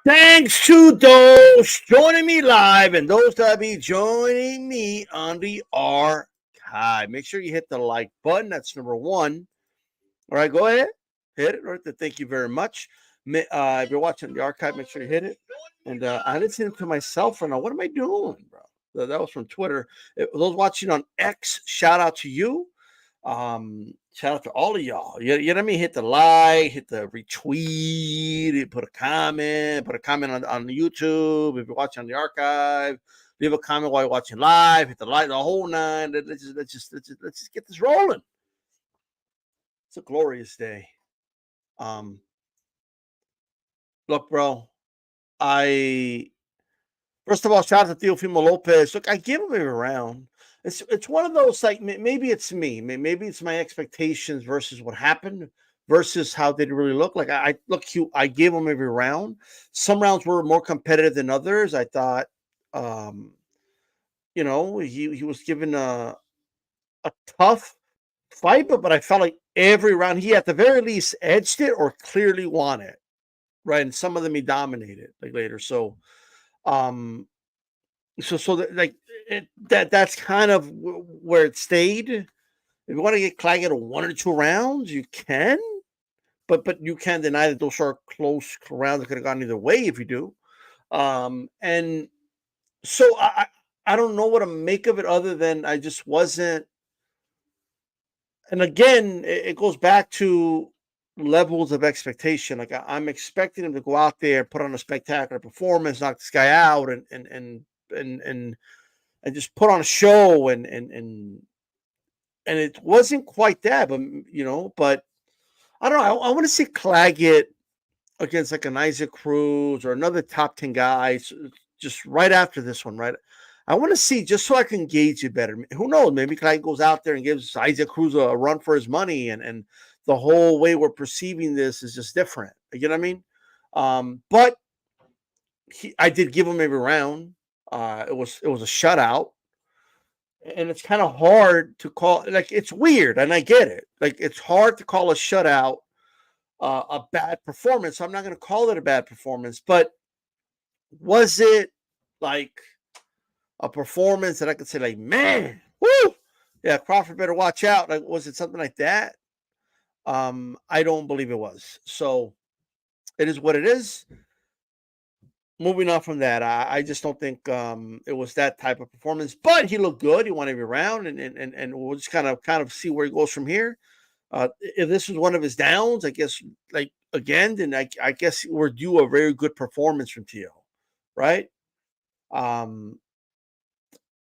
Thanks to those joining me live and those that be joining me on the archive. Make sure you hit the like button. That's number one. All right, go ahead. Hit it. Right there. Thank you very much. If you're watching the archive, make sure you hit it. And I listen to myself right now. What am I doing, bro? That was from Twitter. Those watching on X, shout out to you. Shout out to all of y'all. You know what I mean? Hit the like, hit the retweet, put a comment on YouTube. If you're watching on the archive, leave a comment while you're watching live, hit the like, the whole nine. Let's just get this rolling. It's a glorious day. Look, bro, first of all, shout out to Teofimo Lopez. Look, I give him a round. It's one of those, like, maybe it's me, maybe it's my expectations versus what happened versus how they really look. Like, I gave him every round. Some rounds were more competitive than others. I thought, he was given a tough fight, but I felt like every round he at the very least edged it or clearly won it, right? And some of them he dominated like later. So, that's kind of where it stayed. If you want to get Claggett to 1 or 2 rounds, you can, but you can't deny that those are close rounds that could have gone either way if you do. And so I don't know what to make of it other than I just wasn't. And again, it goes back to levels of expectation. Like, I'm expecting him to go out there, put on a spectacular performance, knock this guy out, and just put on a show, and it wasn't quite that, but I don't know. I want to see Claggett against like an Isaac Cruz or another top 10 guy, just right after this one, right? I want to see just so I can gauge it better. Who knows? Maybe Claggett goes out there and gives Isaac Cruz a run for his money, and the whole way we're perceiving this is just different. You know what I mean? But I did give him every round. It was a shutout, and it's kind of hard to call. Like, it's weird, and I get it. Like, it's hard to call a shutout a bad performance. So I'm not going to call it a bad performance, but was it like a performance that I could say, like, man, woo, yeah, Crawford better watch out? Like, was it something like that? I don't believe it was. So it is what it is. Moving on from that, I just don't think it was that type of performance. But he looked good. He won every round, and we'll just kind of see where he goes from here. If this was one of his downs, I guess, like, again, then I guess we're due a very good performance from Teo, right?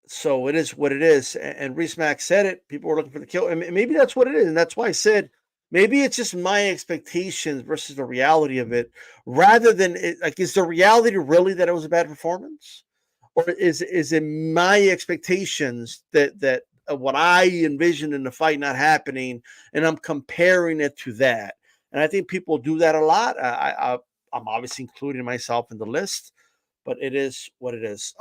So it is what it is. And Reese Mack said it. People were looking for the kill, and maybe that's what it is. And that's why I said maybe it's just my expectations versus the reality of it, rather than is the reality really that it was a bad performance, or is it my expectations that what I envisioned in the fight not happening, and I'm comparing it to that. And I think people do that a lot. I'm obviously including myself in the list, but it is what it is.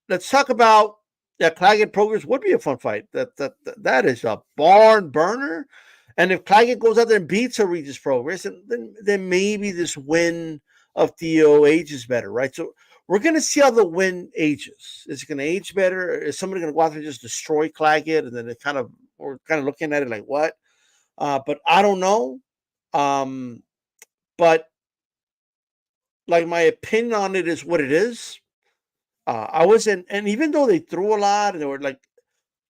Let's talk about that. Claggett Progress would be a fun fight. That is a barn burner. And if Claggett goes out there and beats a Regis Progress, then maybe this win of Theo ages better, right? So we're going to see how the win ages. Is it going to age better? Is somebody going to go out there and just destroy Claggett? And then we're kind of looking at it like, what? But I don't know. But like, my opinion on it is what it is. I wasn't, and even though they threw a lot and they were like,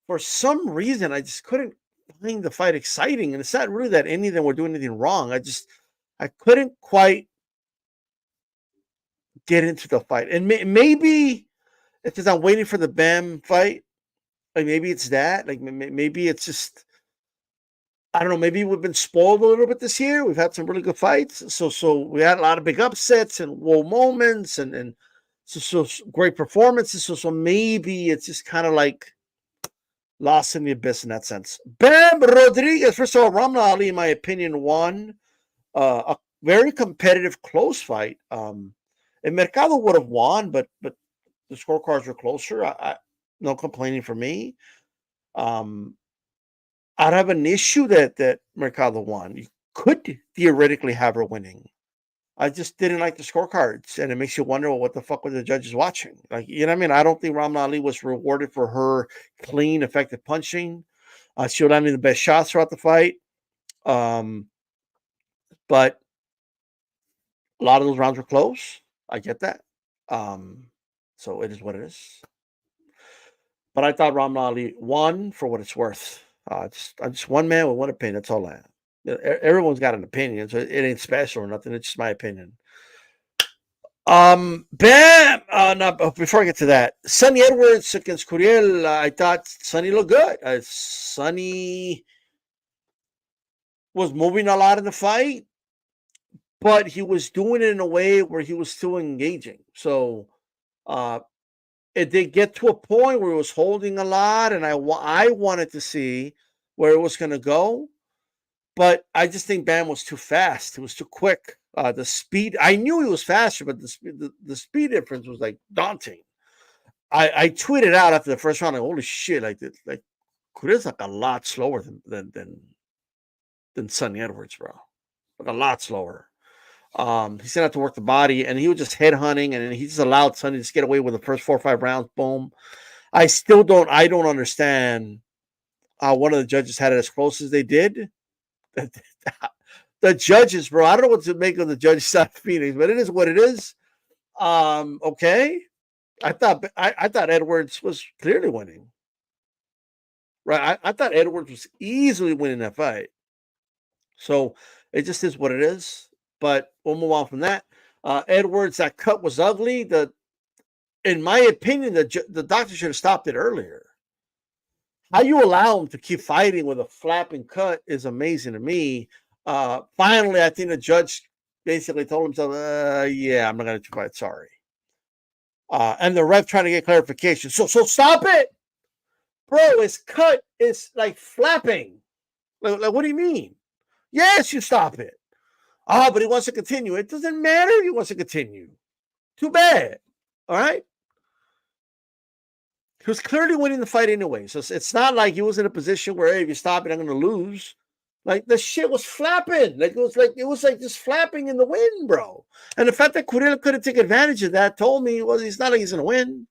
for some reason, I just couldn't find the fight exciting. And it's not really that any of them were doing anything wrong. I couldn't quite get into the fight. And maybe it's because I'm waiting for the Bam fight. Like, maybe it's that. Like, maybe it's just, I don't know. Maybe we've been spoiled a little bit this year. We've had some really good fights. So we had a lot of big upsets and whoa moments and so great performances. So maybe it's just kind of like lost in the abyss in that sense. Bam Rodriguez. First of all, Ramla Ali, in my opinion, won a very competitive, close fight. And Mercado would have won, but the scorecards were closer. No complaining for me. I'd have an issue that Mercado won. You could theoretically have her winning. I just didn't like the scorecards, and it makes you wonder, well, what the fuck were the judges watching? Like, you know what I mean? I don't think Ramla Ali was rewarded for her clean, effective punching. She was landing the best shots throughout the fight. But a lot of those rounds were close. I get that. So it is what it is. But I thought Ramla Ali won for what it's worth. I'm just one man with one opinion. That's all I have. Everyone's got an opinion, so it ain't special or nothing. It's just my opinion. Bam. No, before I get to that, Sonny Edwards against Curiel. I thought Sonny looked good. Sonny was moving a lot in the fight, but he was doing it in a way where he was still engaging. So, it did get to a point where it was holding a lot, and I wanted to see where it was going to go, but I just think Bam was too fast. It was too quick. The speed, I knew he was faster, but the speed difference was like daunting. I tweeted out after the first round, like, holy shit, like Kuri's like a lot slower than Sonny Edwards, bro. Like a lot slower. He said have to work the body, and he was just head hunting, and he just allowed Sonny to just get away with the first 4 or 5 rounds. Boom. I don't understand how one of the judges had it as close as they did. The judges, bro, I don't know what to make of the judges out of Phoenix, but it is what it is. Okay. I thought Edwards was clearly winning. Right. I thought Edwards was easily winning that fight. So it just is what it is. But we'll move on from that. Edwards, that cut was ugly. In my opinion, the doctor should have stopped it earlier. How you allow him to keep fighting with a flapping cut is amazing to me. Finally, I think the judge basically told himself, yeah, I'm not going to fight. Sorry. And the ref trying to get clarification. So stop it. Bro, his cut is like flapping. Like, what do you mean? Yes, you stop it. Oh, but he wants to continue. It doesn't matter if he wants to continue. Too bad. All right? He was clearly winning the fight anyway. So it's not like he was in a position where, hey, if you stop it, I'm going to lose. Like, the shit was flapping. Like, it was like just flapping in the wind, bro. And the fact that Curiel couldn't take advantage of that told me, well, it's not like he's going to win.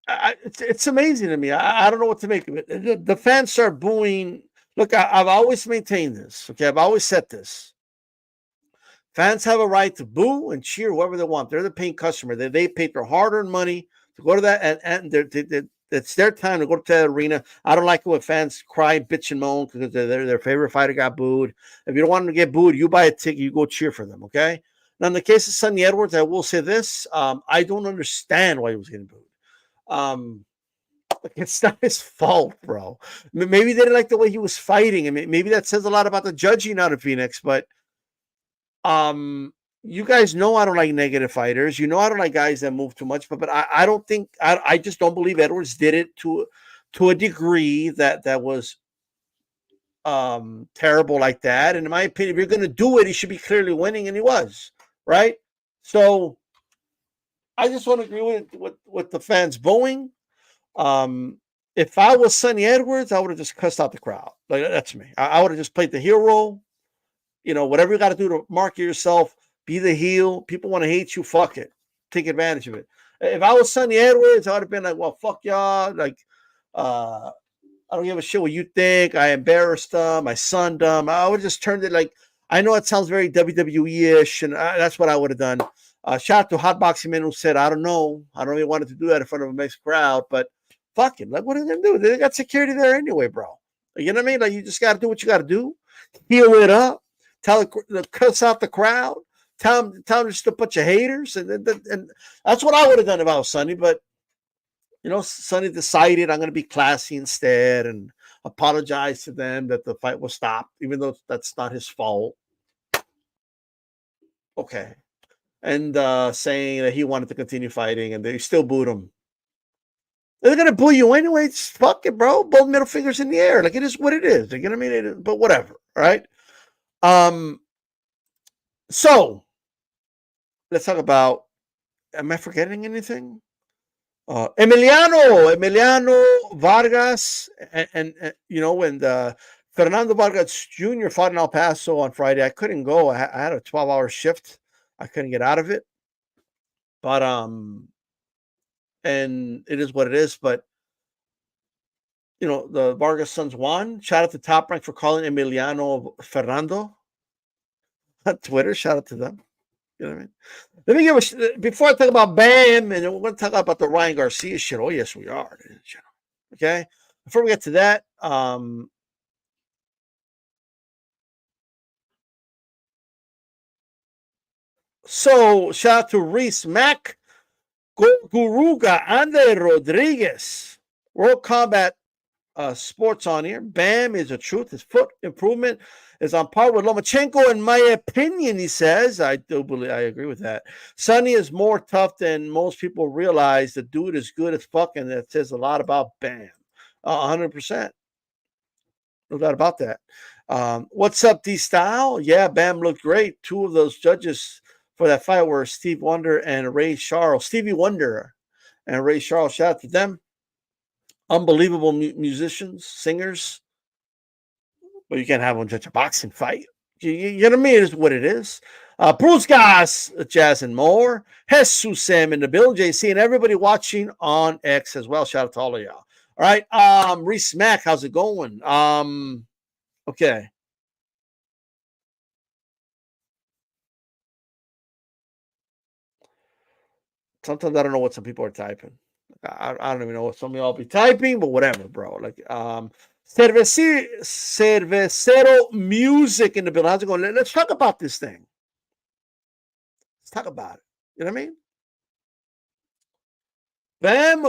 It's amazing to me. I don't know what to make of it. The fans start booing. Look, I've always maintained this. Okay, I've always said this. Fans have a right to boo and cheer whoever they want. They're the paying customer. They paid their hard-earned money to go to that, and it's their time to go to that arena. I don't like it when fans cry, bitch, and moan because their favorite fighter got booed. If you don't want them to get booed, you buy a ticket, you go cheer for them, okay? Now, in the case of Sonny Edwards, I will say this. I don't understand why he was getting booed. It's not his fault, bro. Maybe they didn't like the way he was fighting. I mean, maybe that says a lot about the judging out of Phoenix, but you guys know I don't like negative fighters. You know I don't like guys that move too much, but I don't think I just don't believe Edwards did it to a degree that was terrible like that. And in my opinion, if you're gonna do it, he should be clearly winning, and he was, right? So I just want to agree with the fans booing. If I was Sonny Edwards, I would have just cussed out the crowd. Like, that's me. I would have just played the hero. You know, whatever you got to do to market yourself, be the heel. People want to hate you. Fuck it. Take advantage of it. If I was Sonny Edwards, I would have been like, well, fuck y'all. Like, I don't give a shit what you think. I embarrassed them. I sunned them. I would have just turned it like, I know it sounds very WWE-ish, and that's what I would have done. Shout out to Hot Boxing Man who said, I don't know. I don't even want to do that in front of a mixed crowd, but fuck it. Like, what are they going to do? They got security there anyway, bro. You know what I mean? Like, you just got to do what you got to do. Heal it up. Tell the cuss out the crowd. Tell them just a bunch of haters. And that's what I would have done if I was Sonny. But, you know, Sonny decided I'm going to be classy instead and apologize to them that the fight was stopped, even though that's not his fault. Okay. And saying that he wanted to continue fighting, and they still booed him. They're going to boo you anyway. Just fuck it, bro. Both middle fingers in the air. Like, it is what it is. You know what I mean? But whatever. All right. So let's talk about, am I forgetting anything? Emiliano Vargas, and when the Fernando Vargas Jr. fought in El Paso on Friday, I couldn't go. I had a 12-hour shift. I couldn't get out of it, but and it is what it is. But the Vargas sons won. Shout out to Top Rank for calling Emiliano Fernando on Twitter. Shout out to them. You know what I mean? Let me give before I talk about Bam, and we're going to talk about the Ryan Garcia shit. Oh, yes, we are. Okay? Before we get to that, so shout out to Reese Mack, Guruga, Andre Rodriguez, World Combat Sports on here. Bam is the truth. His foot improvement is on par with Lomachenko, in my opinion, he says. I agree with that. Sonny is more tough than most people realize. The dude is good as fuck, and that says a lot about Bam. 100%. No doubt about that. What's up, D-Style? Yeah, Bam looked great. Two of those judges for that fight were Steve Wonder and Ray Charles. Stevie Wonder and Ray Charles. Shout out to them. Unbelievable musicians, singers. But you can't have one judge a boxing fight. You know what I mean? It is what it is. Bruce Gas, Jazz and more. Jesus Sam in the building, JC, and everybody watching on X as well. Shout out to all of y'all. All right. Reese Mack, how's it going? Okay. Sometimes I don't know what some people are typing. I don't even know what some of y'all be typing, but whatever, bro. Like, Cervecero Music in the building. How's it going? Let's talk about this thing. Let's talk about it. You know what I mean? Bam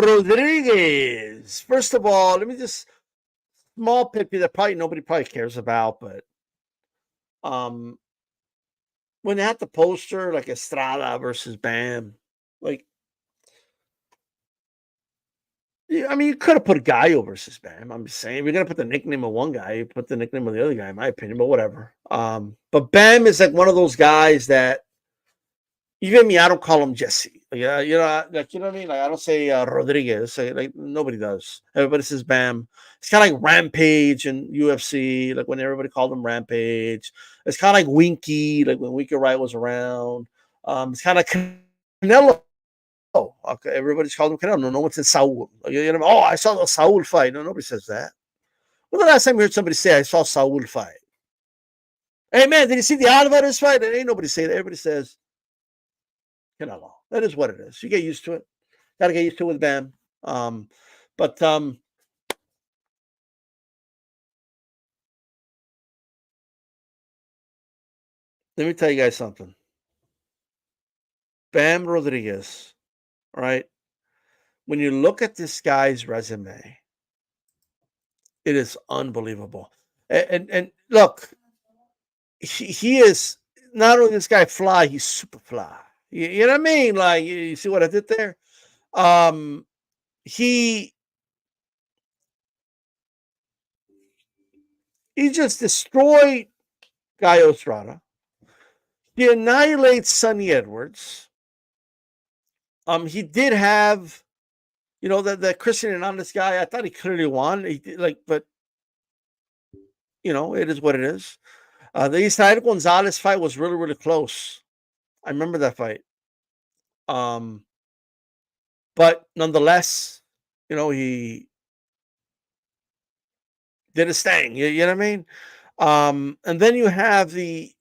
Rodriguez. First of all, let me just small pit that nobody cares about, but when they had the poster like Estrada versus Bam, like, I mean, you could have put Gallo versus Bam. I'm just saying, if you're gonna put the nickname of one guy, you put the nickname of the other guy, in my opinion. But whatever. But Bam is like one of those guys that even me, I don't call him Jesse. Yeah, like, you know what I mean. Like, I don't say Rodriguez. Like, nobody does. Everybody says Bam. It's kind of like Rampage and UFC. Like when everybody called him Rampage. It's kind of like Winky. Like when Winky Wright was around. It's kind of like Canelo. Okay, everybody's called him Canelo. No one says Saul. You know, oh, I saw the Saul fight. No, nobody says that. When the last time you heard somebody say I saw Saul fight? Hey man, did you see the Alvarez fight? Ain't nobody say that. Everybody says Canelo. That is what it is. You get used to it. Got to get used to it with Bam. But let me tell you guys something. Bam Rodriguez, right? When you look at this guy's resume, it is unbelievable. And look, he is not only this guy fly, he's super fly. You know what I mean? Like, you see what I did there? He just destroyed Gallo Estrada. He annihilates Sonny Edwards. He did have, that Christian Hernandez guy. I thought he clearly won. He did, but it is what it is. The Israel Gonzalez fight was really, really close. I remember that fight. But nonetheless, he did his thing. You know what I mean? And then you have the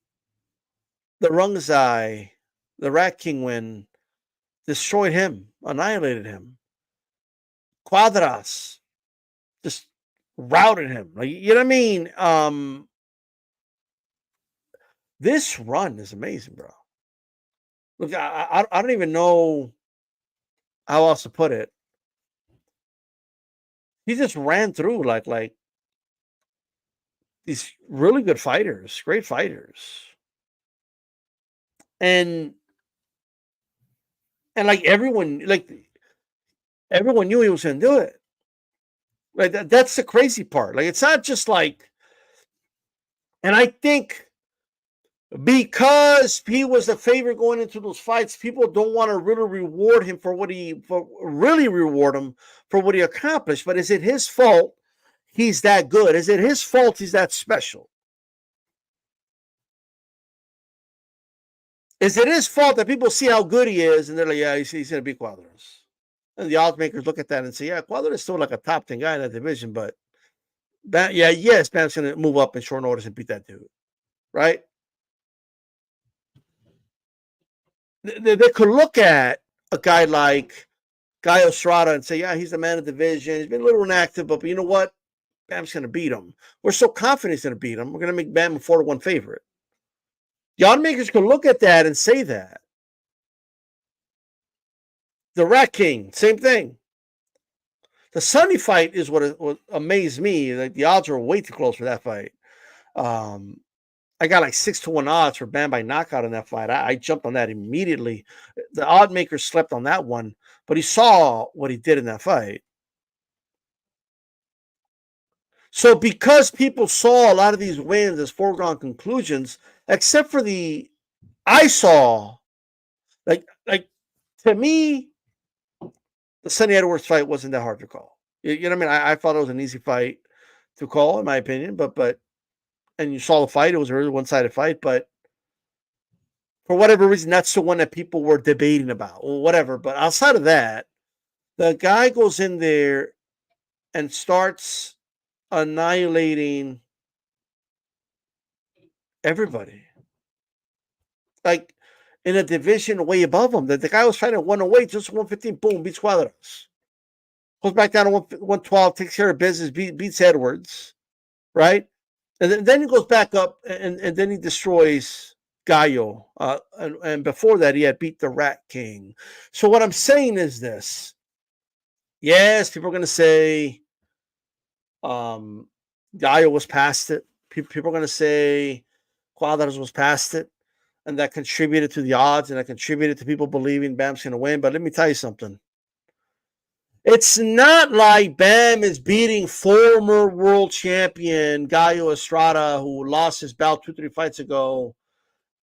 Rungzai, the Rat King win, destroyed him, annihilated him. Quadras just routed him. Like, you know what I mean? This run is amazing, bro. Look, I don't even know how else to put it. He just ran through like these really good fighters, great fighters. And like everyone knew he was going to do it. Like that's the crazy part. Like, it's not just like, and I think Because he was the favorite going into those fights, people don't want to really reward him for what he accomplished. But is it his fault he's that good? Is it his fault he's that special? Is it his fault that people see how good he is and they're like, yeah, he's going to beat Cuadras? And the odds makers look at that and say, yeah, Cuadras is still like a top 10 guy in that division, but yes, Bam's going to move up in short notice and beat that dude, right? They could look at a guy like Guy Estrada and say, yeah, he's the man of the division. He's been a little inactive, but you know what? Bam's going to beat him. We're so confident he's going to beat him. We're going to make Bam a 4-1 favorite. The odds makers can look at that and say that. The Rat King, same thing. The Sunny fight is what amazed me. Like the odds are way too close for that fight. I got like 6-1 odds for Bam by knockout in that fight. I jumped on that immediately. The odd makers slept on that one, but he saw what he did in that fight. So because people saw a lot of these wins as foregone conclusions, except for I saw, like to me, the Sonny Edwards fight wasn't that hard to call. You know what I mean? I thought it was an easy fight to call, in my opinion. But and you saw the fight; it was a really one-sided fight. But for whatever reason, that's the one that people were debating about, or whatever. But outside of that, the guy goes in there and starts annihilating everybody. Like in a division way above him. The guy was fighting at 108, just 115, boom, beats Cuadras. Goes back down to 112, takes care of business, beats Edwards, right? And then he goes back up and then he destroys Gallo. And before that, he had beat the Rat King. So what I'm saying is this. Yes, people are going to say Gallo was past it. People are going to say Cuadras was past it. And that contributed to the odds and that contributed to people believing Bam's going to win. But let me tell you something. It's not like Bam is beating former world champion Gallo Estrada, who lost his bout 2-3 fights ago,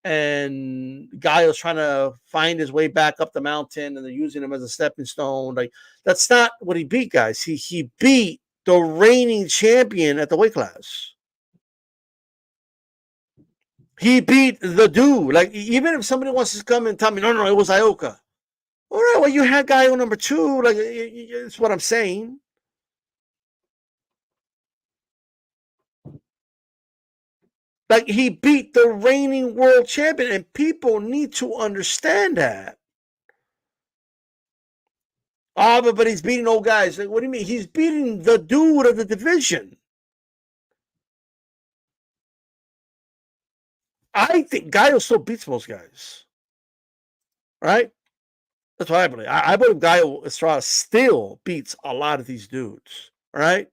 and Gallo's trying to find his way back up the mountain, and they're using him as a stepping stone. Like that's not what he beat, guys. He beat the reigning champion at the weight class. He beat the dude. Like even if somebody wants to come and tell me, no, it was Ioka. All right, well, you had Gallo number 2. Like, it's what I'm saying. Like, he beat the reigning world champion, and people need to understand that. Oh, but he's beating old guys. Like, what do you mean? He's beating the dude of the division. I think Gallo still beats most guys. Right? That's what I believe. I believe Gallo Estrada still beats a lot of these dudes. Right?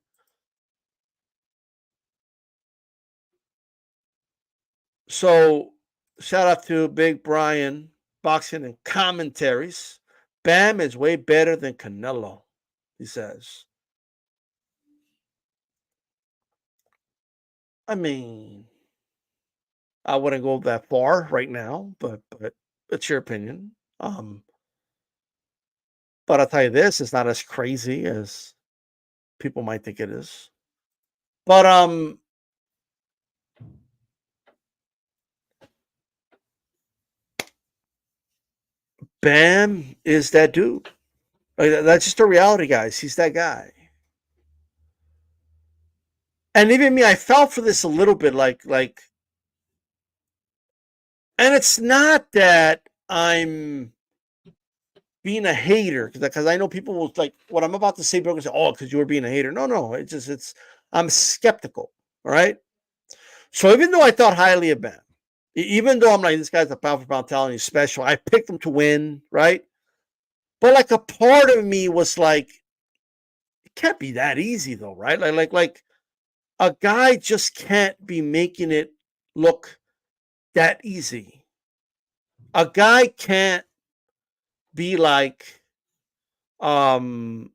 So, shout out to Big Brian, boxing and commentaries. Bam is way better than Canelo, he says. I mean, I wouldn't go that far right now, but it's your opinion. But I'll tell you this, it's not as crazy as people might think it is. But Bam is that dude. Like, that's just a reality, guys. He's that guy. And even me, I fell for this a little bit, like, and it's not that I'm being a hater because I know people will like what I'm about to say. People say, "Oh, because you were being a hater." No, it's I'm skeptical. All right. So even though I thought highly of Bam, even though I'm like this guy's a pound for pound talent, he's special. I picked him to win, right? But like a part of me was like, it can't be that easy though, right? Like a guy just can't be making it look that easy. A guy can't be like it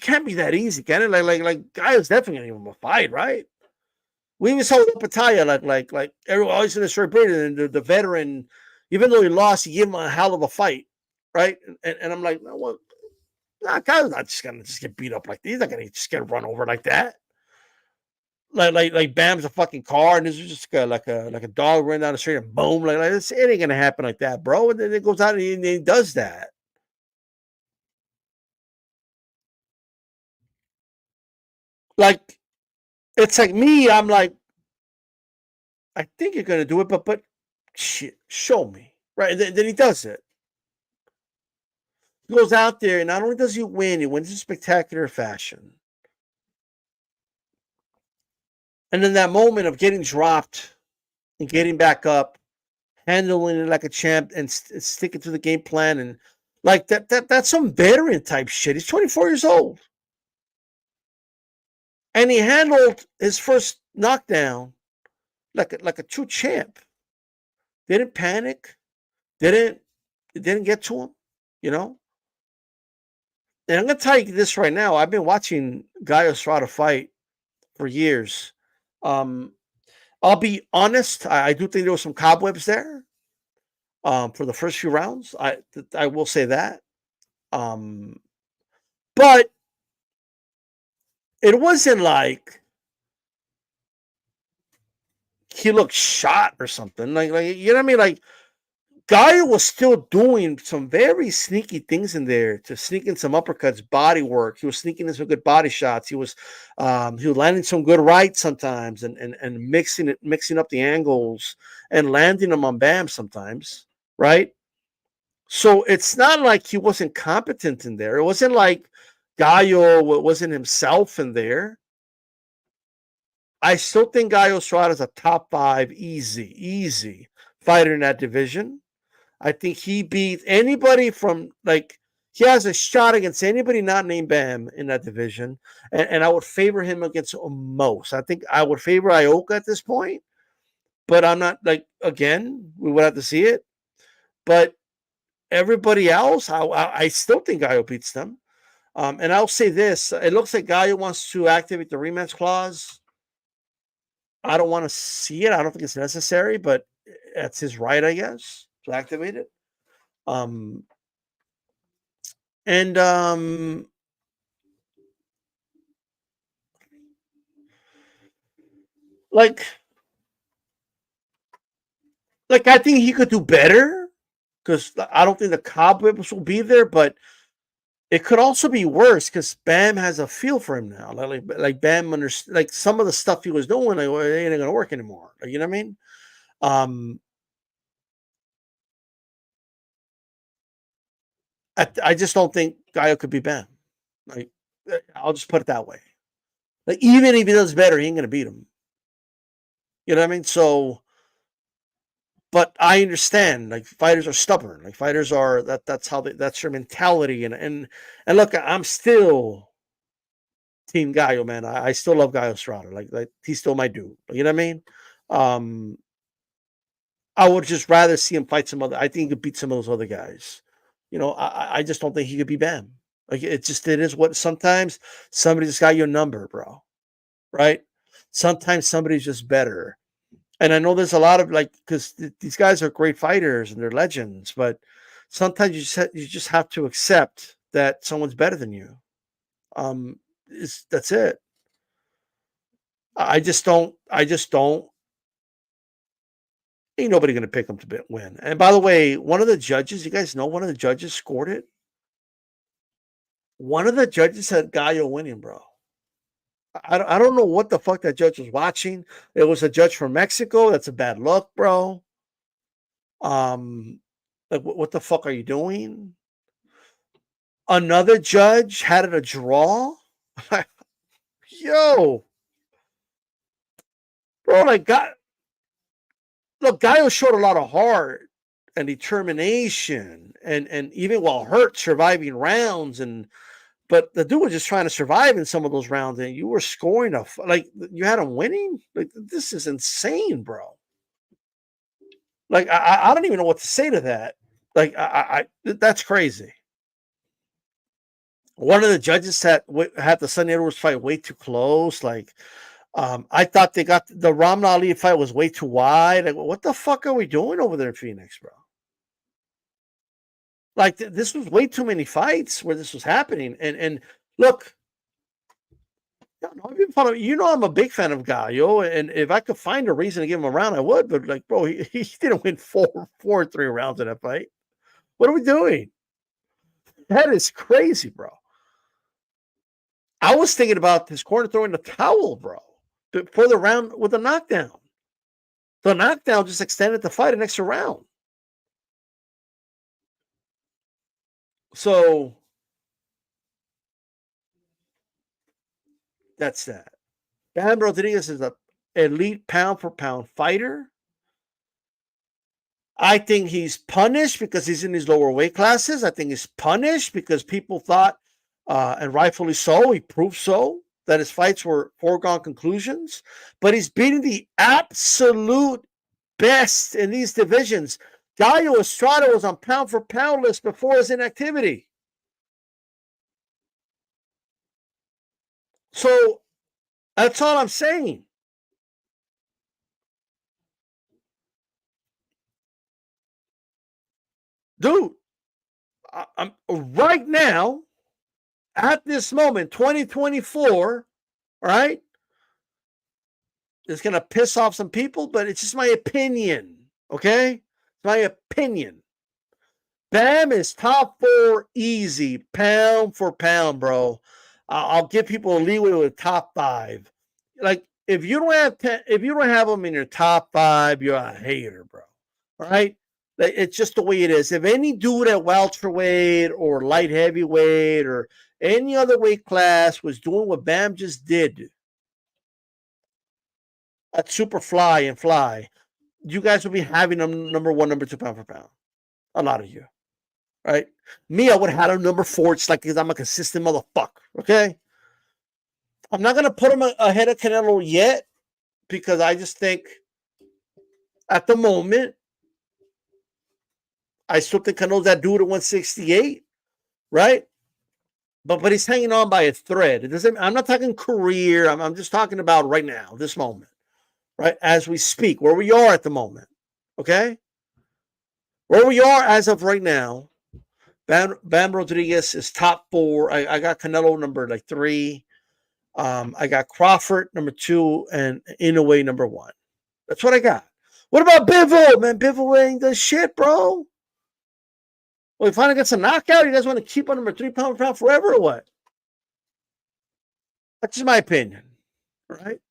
can't be that easy, can it? Like guy is definitely gonna give him a fight, right? We even saw with Pataya, like everyone always in the short period, and the veteran, even though he lost, he gave him a hell of a fight, right? And I'm like, well, guy's not just gonna just get beat up like this. He's not gonna just get run over like that. Like Bam's a fucking car, and this is just like a dog running down the street and boom, like this, it ain't gonna happen like that, bro. And then it goes out and he does that. Like it's like me, I'm like, I think you're gonna do it, but shit, show me, right? And then he does it. He goes out there, and not only does he wins in spectacular fashion. And then that moment of getting dropped and getting back up, handling it like a champ, and sticking to the game plan, and like that's some veteran type shit. He's 24 years old, and he handled his first knockdown like a true champ. Didn't panic. Didn't it didn't get to him, you know. And I'm gonna tell you this right now. I've been watching Guy Estrada fight for years. Um, I'll be honest. I do think there was some cobwebs there. For the first few rounds, I will say that. Um, but it wasn't like he looked shot or something. Like you know what I mean? Like Guy was still doing some very sneaky things in there to sneak in some uppercuts, body work. He was sneaking in some good body shots. He was landing some good rights sometimes, and mixing up the angles and landing them on Bam sometimes, right? So it's not like he wasn't competent in there. It wasn't like Gallo wasn't himself in there. I still think Gallo Estrada is a top 5 easy fighter in that division. I think he beat anybody from like he has a shot against anybody not named Bam in that division, and I would favor him against most. I think I would favor Ioka at this point, but I'm not like again. We would have to see it, but everybody else, I still think Gallo beats them. And I'll say this: it looks like Gallo wants to activate the rematch clause. I don't want to see it. I don't think it's necessary, but that's his right, I guess, to activate it. Um, and like I think he could do better because I don't think the cobwebs will be there, but it could also be worse because Bam has a feel for him now. Like Bam like some of the stuff he was doing, like, well, it ain't gonna work anymore. Like, you know what I mean? Um, I just don't think Gaio could be Bam. Like, I'll just put it that way. Like, even if he does better, he ain't gonna beat him. You know what I mean? So, but I understand. Like, fighters are stubborn. Like, fighters are that's how that's their mentality. And look, I'm still Team Gallo, man. I still love Gallo Estrada. Like he's still my dude. You know what I mean? Um, I would just rather see him fight some other. I think he could beat some of those other guys. You know, I just don't think he could be Bam. Like it is what sometimes somebody just got your number, bro. Right? Sometimes somebody's just better. And I know there's a lot of like because these guys are great fighters and they're legends, but sometimes you just have to accept that someone's better than you. That's it. I just don't. Ain't nobody going to pick him to win. And by the way, one of the judges, you guys know, one of the judges scored it. One of the judges had Gallo winning, bro. I don't know what the fuck that judge was watching. It was a judge from Mexico. That's a bad look, bro. Um, like what the fuck are you doing? Another judge had it a draw. Yo, bro, like God, look, Gallo showed a lot of heart and determination, and even while hurt, surviving rounds. And but the dude was just trying to survive in some of those rounds, and you were scoring like you had him winning. Like this is insane, bro. Like I don't even know what to say to that. Like that's crazy. One of the judges had the Sunday Edwards fight way too close. Like I thought they got the Ramla Ali fight was way too wide. Like, what the fuck are we doing over there in Phoenix, bro? Like this was way too many fights where this was happening. And look, I've been following. You know, I'm a big fan of Gallo, and if I could find a reason to give him a round, I would. But like, bro, he didn't win four or 3 rounds in that fight. What are we doing? That is crazy, bro. I was thinking about his corner throwing the towel, bro, for the round with a knockdown. The knockdown just extended the fight an extra round. So that's that. Bam Rodriguez is an elite pound for pound fighter. I think he's punished because he's in his lower weight classes. I think he's punished because people thought, and rightfully so, he proved so, that his fights were foregone conclusions. But he's beating the absolute best in these divisions. Gallo Estrada was on pound for pound list before his inactivity. So that's all I'm saying. Dude, I'm right now, at this moment, 2024, right? It's going to piss off some people, but it's just my opinion, okay? It's my opinion. Bam is top 4 easy, pound for pound, bro. I'll give people a leeway with top 5. Like if you don't have them in your top 5, you're a hater, bro. All right? It's just the way it is. If any dude at welterweight or light heavyweight or any other weight class was doing what Bam just did at super fly and fly, you guys will be having them number 1, number 2 pound for pound. A lot of you. Right? Me, I would have had him number 4. It's like because I'm a consistent motherfucker. Okay? I'm not gonna put him ahead of Canelo yet because I just think at the moment I still think Canelo's that dude at 168, right? But he's hanging on by a thread. It doesn't. I'm not talking career. I'm just talking about right now, this moment, right as we speak, where we are at the moment. Okay, where we are as of right now. Bam Rodriguez is top 4. I got Canelo number like 3. I got Crawford number 2 and Inoue number 1. That's what I got. What about Bivol? Man, Bivol ain't the shit, bro. Well, he finally gets a knockout. You guys want to keep on number 3 pound for pound forever or what? That's just my opinion, right?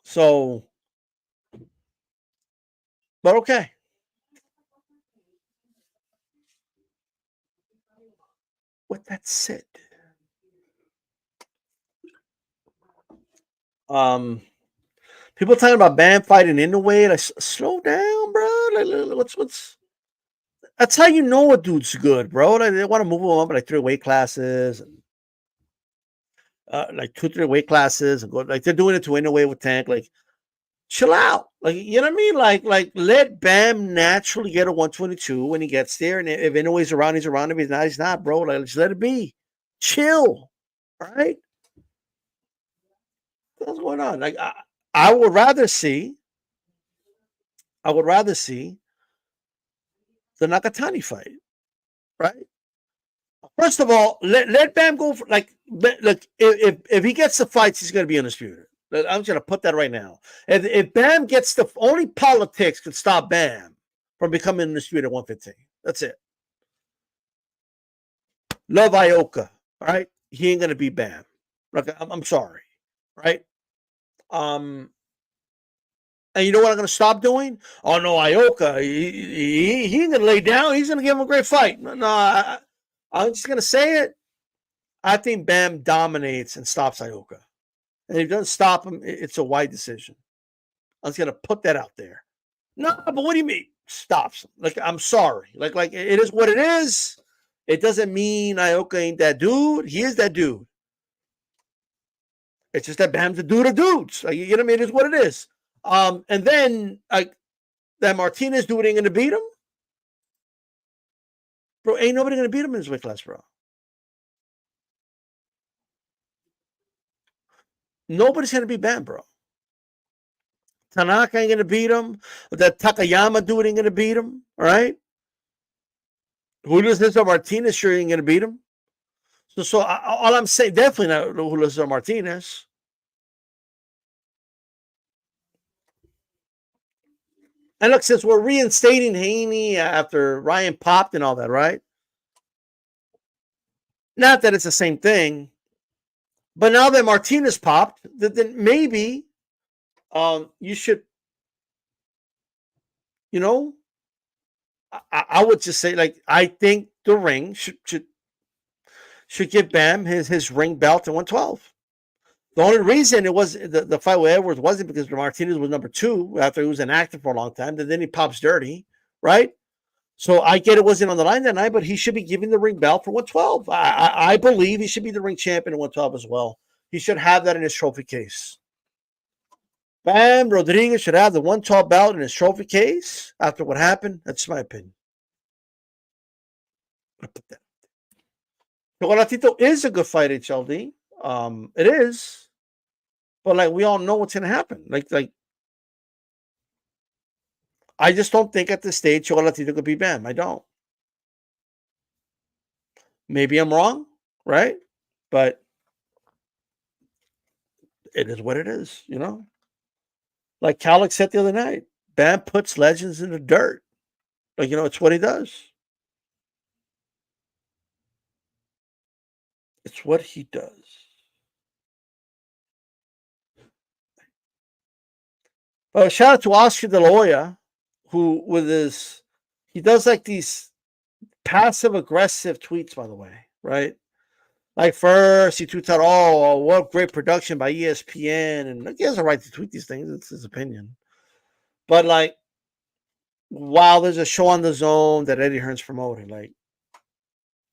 So, but okay. With that said, people talking about Bam fighting in the way. Like, slow down, bro. Like, what's? That's how you know a dude's good, bro. Like, they want to move him up like 3 weight classes, and like 2, 3 weight classes, and go like they're doing it to Inoue with Tank. Like, chill out. Like, you know what I mean? Like let Bam naturally get a 122 when he gets there. And if Inoue's around, he's around. If he's not, bro. Like, just let it be. Chill. All right. What's going on? Like, I would rather see. I would rather see the Nakatani fight, right? First of all, let Bam go for like look if he gets the fights, he's going to be undisputed. I'm just going to put that right now. If Bam gets the only politics could stop Bam from becoming undisputed at 115. That's it. Love Ioka, all right? He ain't going to be Bam. Like, I'm sorry, right? And you know what I'm going to stop doing? Oh no, Ioka, he ain't going to lay down. He's going to give him a great fight. No, I'm just going to say it. I think Bam dominates and stops Ioka. And if he doesn't stop him, it's a wide decision. I'm just going to put that out there. No, but what do you mean stops him? Like, I'm sorry. Like it is what it is. It doesn't mean Ioka ain't that dude. He is that dude. It's just that Bam's a dude of dudes. Like, you know what I mean? It is what it is. And then like that Martinez dude ain't going to beat him. Bro, ain't nobody going to beat him in his weight class, bro. Nobody's going to be Bam, bro. Tanaka ain't going to beat him. That Takayama dude ain't going to beat him. All right. Julio Cesar Martinez sure ain't going to beat him. So all I'm saying, definitely not Julio Cesar Martinez. And look, since we're reinstating Haney after Ryan popped and all that, right? Not that it's the same thing, but now that Martinez popped, then maybe you should, you know, I would just say, like, I think the ring should give Bam his ring belt at 112. The only reason it was the fight with Edwards wasn't because Martinez was number 2 after he was inactive for a long time. Then he pops dirty, right? So I get it wasn't on the line that night, but he should be giving the ring belt for 112. I believe he should be the ring champion at 112 as well. He should have that in his trophy case. Bam Rodriguez should have the 112 belt in his trophy case after what happened. That's my opinion. Chocolatito is a good fight, HLD. It is. But like we all know what's gonna happen. Like I just don't think at this stage Chocolatito could be Bam. I don't. Maybe I'm wrong, right? But it is what it is, you know? Like Kalik said the other night, Bam puts legends in the dirt. Like, you know, it's what he does. It's what he does. Shout out to Oscar De La Hoya, who with he does like these passive aggressive tweets, by the way, right? Like first he tweets out, "Oh, what great production by ESPN," and like, he has a right to tweet these things. It's his opinion. But like, while there's a show on the Zone that Eddie Hearn's promoting, like,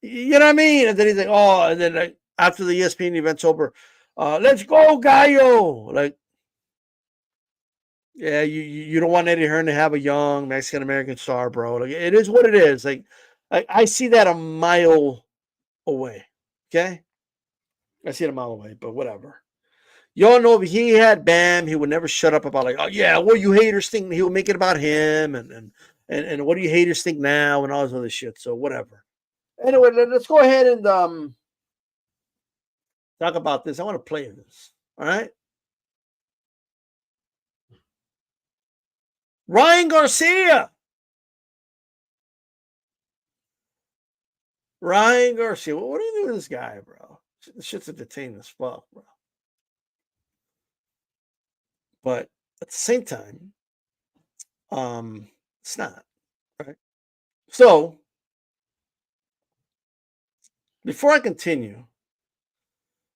you know what I mean? And then he's like, "Oh," and then like after the ESPN event's over, let's go, Gallo. Like, yeah, you don't want Eddie Hearn to have a young Mexican American star, bro. Like, it is what it is. Like, I see that a mile away. Okay, I see it a mile away, but whatever. Y'all know if he had Bam, he would never shut up about like, oh yeah, what do you haters think? He would make it about him and what do you haters think now and all this other shit. So whatever. Anyway, let's go ahead and talk about this. I want to play this. All right. Ryan Garcia. Ryan Garcia. What do you do with this guy, bro? This shit's entertaining as fuck, bro. But at the same time, it's not, right? So before I continue,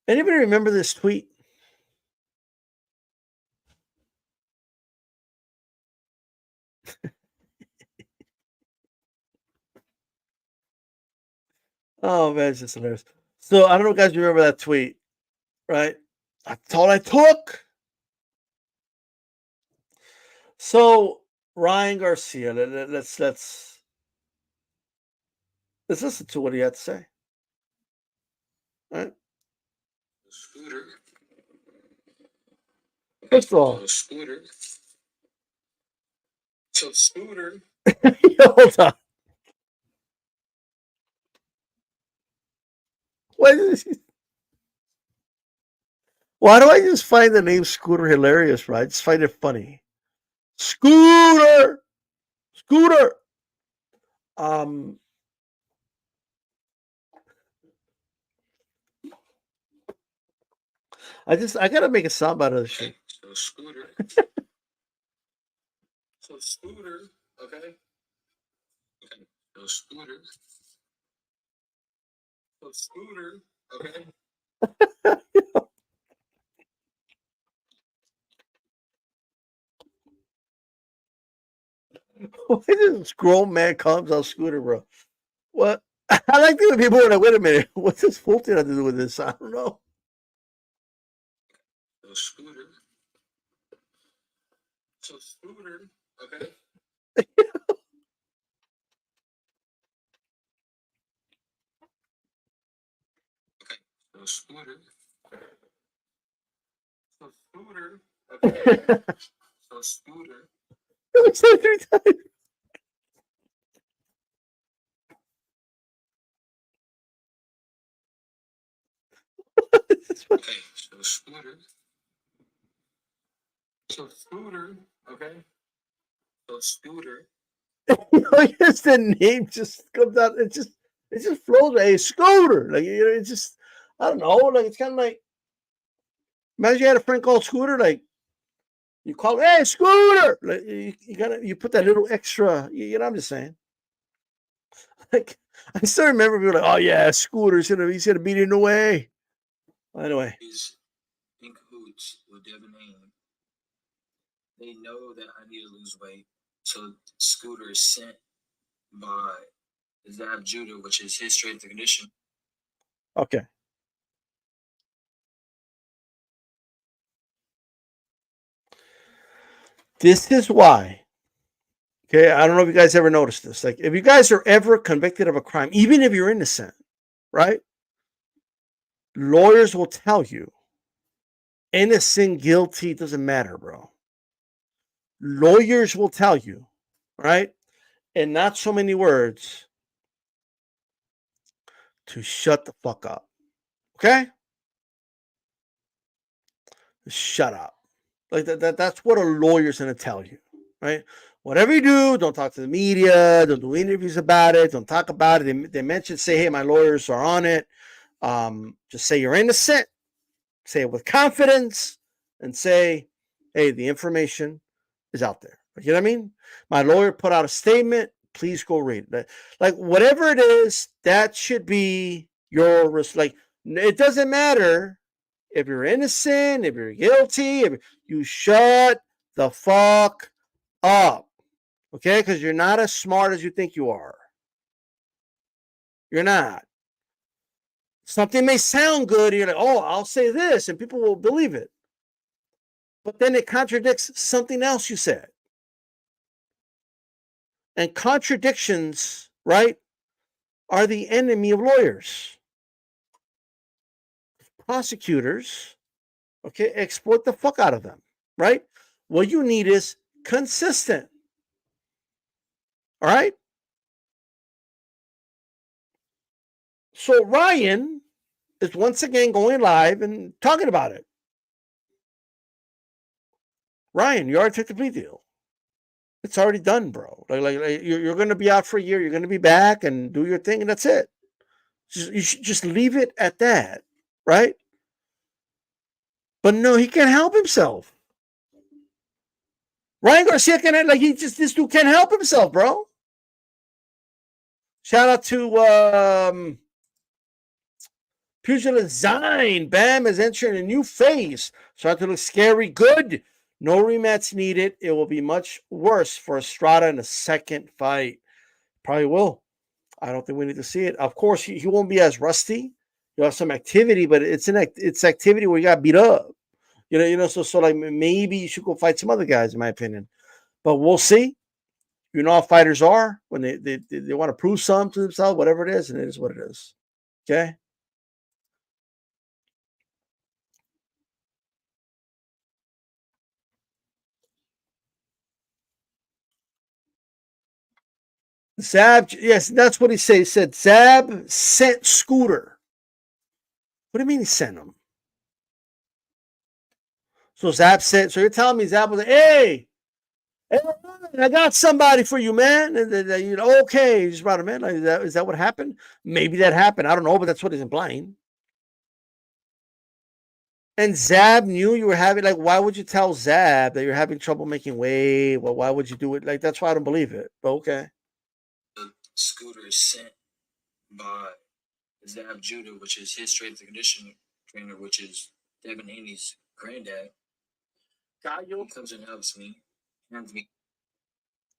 anybody remember this tweet? Oh man, it's just hilarious. So I don't know if you guys remember that tweet, right? That's all I took. So Ryan Garcia, let's listen to what he had to say. All right. Scooter. First of all, Scooter. So Scooter. Hold on. Why do I just find the name Scooter hilarious, right? I just find it funny. Scooter! Scooter! Um, I gotta make a sound out of this shit. So Scooter. So Scooter, okay? So Scooter. So Scooter, okay? Why does this grown man call himself Scooter, bro? What? I like the people are like, wait a minute, what's this fool thing have to do with this? I don't know. So Scooter. So Scooter, okay? Okay. So Scooter. Scooter. Okay. So Scooter. I said it 3 times. Okay, so Scooter. So Scooter. Okay. So Scooter. Just the name just comes out. It just flows. A Scooter. Like it's just I don't know. Like it's kind of like imagine you had a friend called Scooter. Like you call him, hey Scooter. Like you put that little extra. You know what I'm just saying. Like I still remember people like, oh yeah, Scooter's he's gonna beat it away. Anyway. He's in cahoots with Devin Haney. They know that I need to lose weight. So Scooter is sent by Zab Judah, which is his strength and conditioning. Okay. This is why. Okay, I don't know if you guys ever noticed this. Like, if you guys are ever convicted of a crime, even if you're innocent, right? Lawyers will tell you innocent, guilty, doesn't matter, bro. Lawyers will tell you, right? And not so many words to shut the fuck up. Okay? Shut up. Like that's what a lawyer's gonna tell you, right? Whatever you do, don't talk to the media, don't do interviews about it, don't talk about it. They mention, say, hey, my lawyers are on it. Just say you're innocent, say it with confidence, and say, hey, the information is out there. You know what I mean? My lawyer put out a statement. Please go read it. Like whatever it is, that should be your risk. Like it doesn't matter if you're innocent, if you're guilty, if you shut the fuck up. Okay? Because you're not as smart as you think you are. You're not. Something may sound good. You're like, oh, I'll say this, and people will believe it. But then it contradicts something else you said. And contradictions, right, are the enemy of lawyers. Prosecutors, okay, exploit the fuck out of them, right? What you need is consistent. All right? So Ryan is once again going live and talking about it. Ryan, you already took the plea deal. It's already done, bro. Like you're going to be out for a year. You're going to be back and do your thing, and that's it. You should just leave it at that, right? But no, he can't help himself. Ryan Garcia can't, like, this dude can't help himself, bro. Shout out to Pugilist Zine. Bam is entering a new phase. Starting to look scary good. No rematch needed. It will be much worse for Estrada in the second fight. Probably will. I don't think we need to see it. Of course, he won't be as rusty. You'll have some activity, but it's activity where you got beat up. So like maybe you should go fight some other guys, in my opinion. But we'll see. You know how fighters are when they want to prove something to themselves, whatever it is, and it is what it is. Okay. Zab, yes, that's what he said. He said Zab sent Scooter. What do you mean he sent him? So Zab said, so you're telling me Zab was like, hey, I got somebody for you, man. And okay, you just brought him in. Like, is that what happened? Maybe that happened. I don't know, but that's what he's implying. And Zab knew you were having, like, why would you tell Zab that you're having trouble making weight? Well, why would you do it? Like, that's why I don't believe it. But okay. The Scooter is sent by Zab Judah, which is his strength and conditioning trainer, which is Devin Haney's granddad. He comes and helps me, hands me.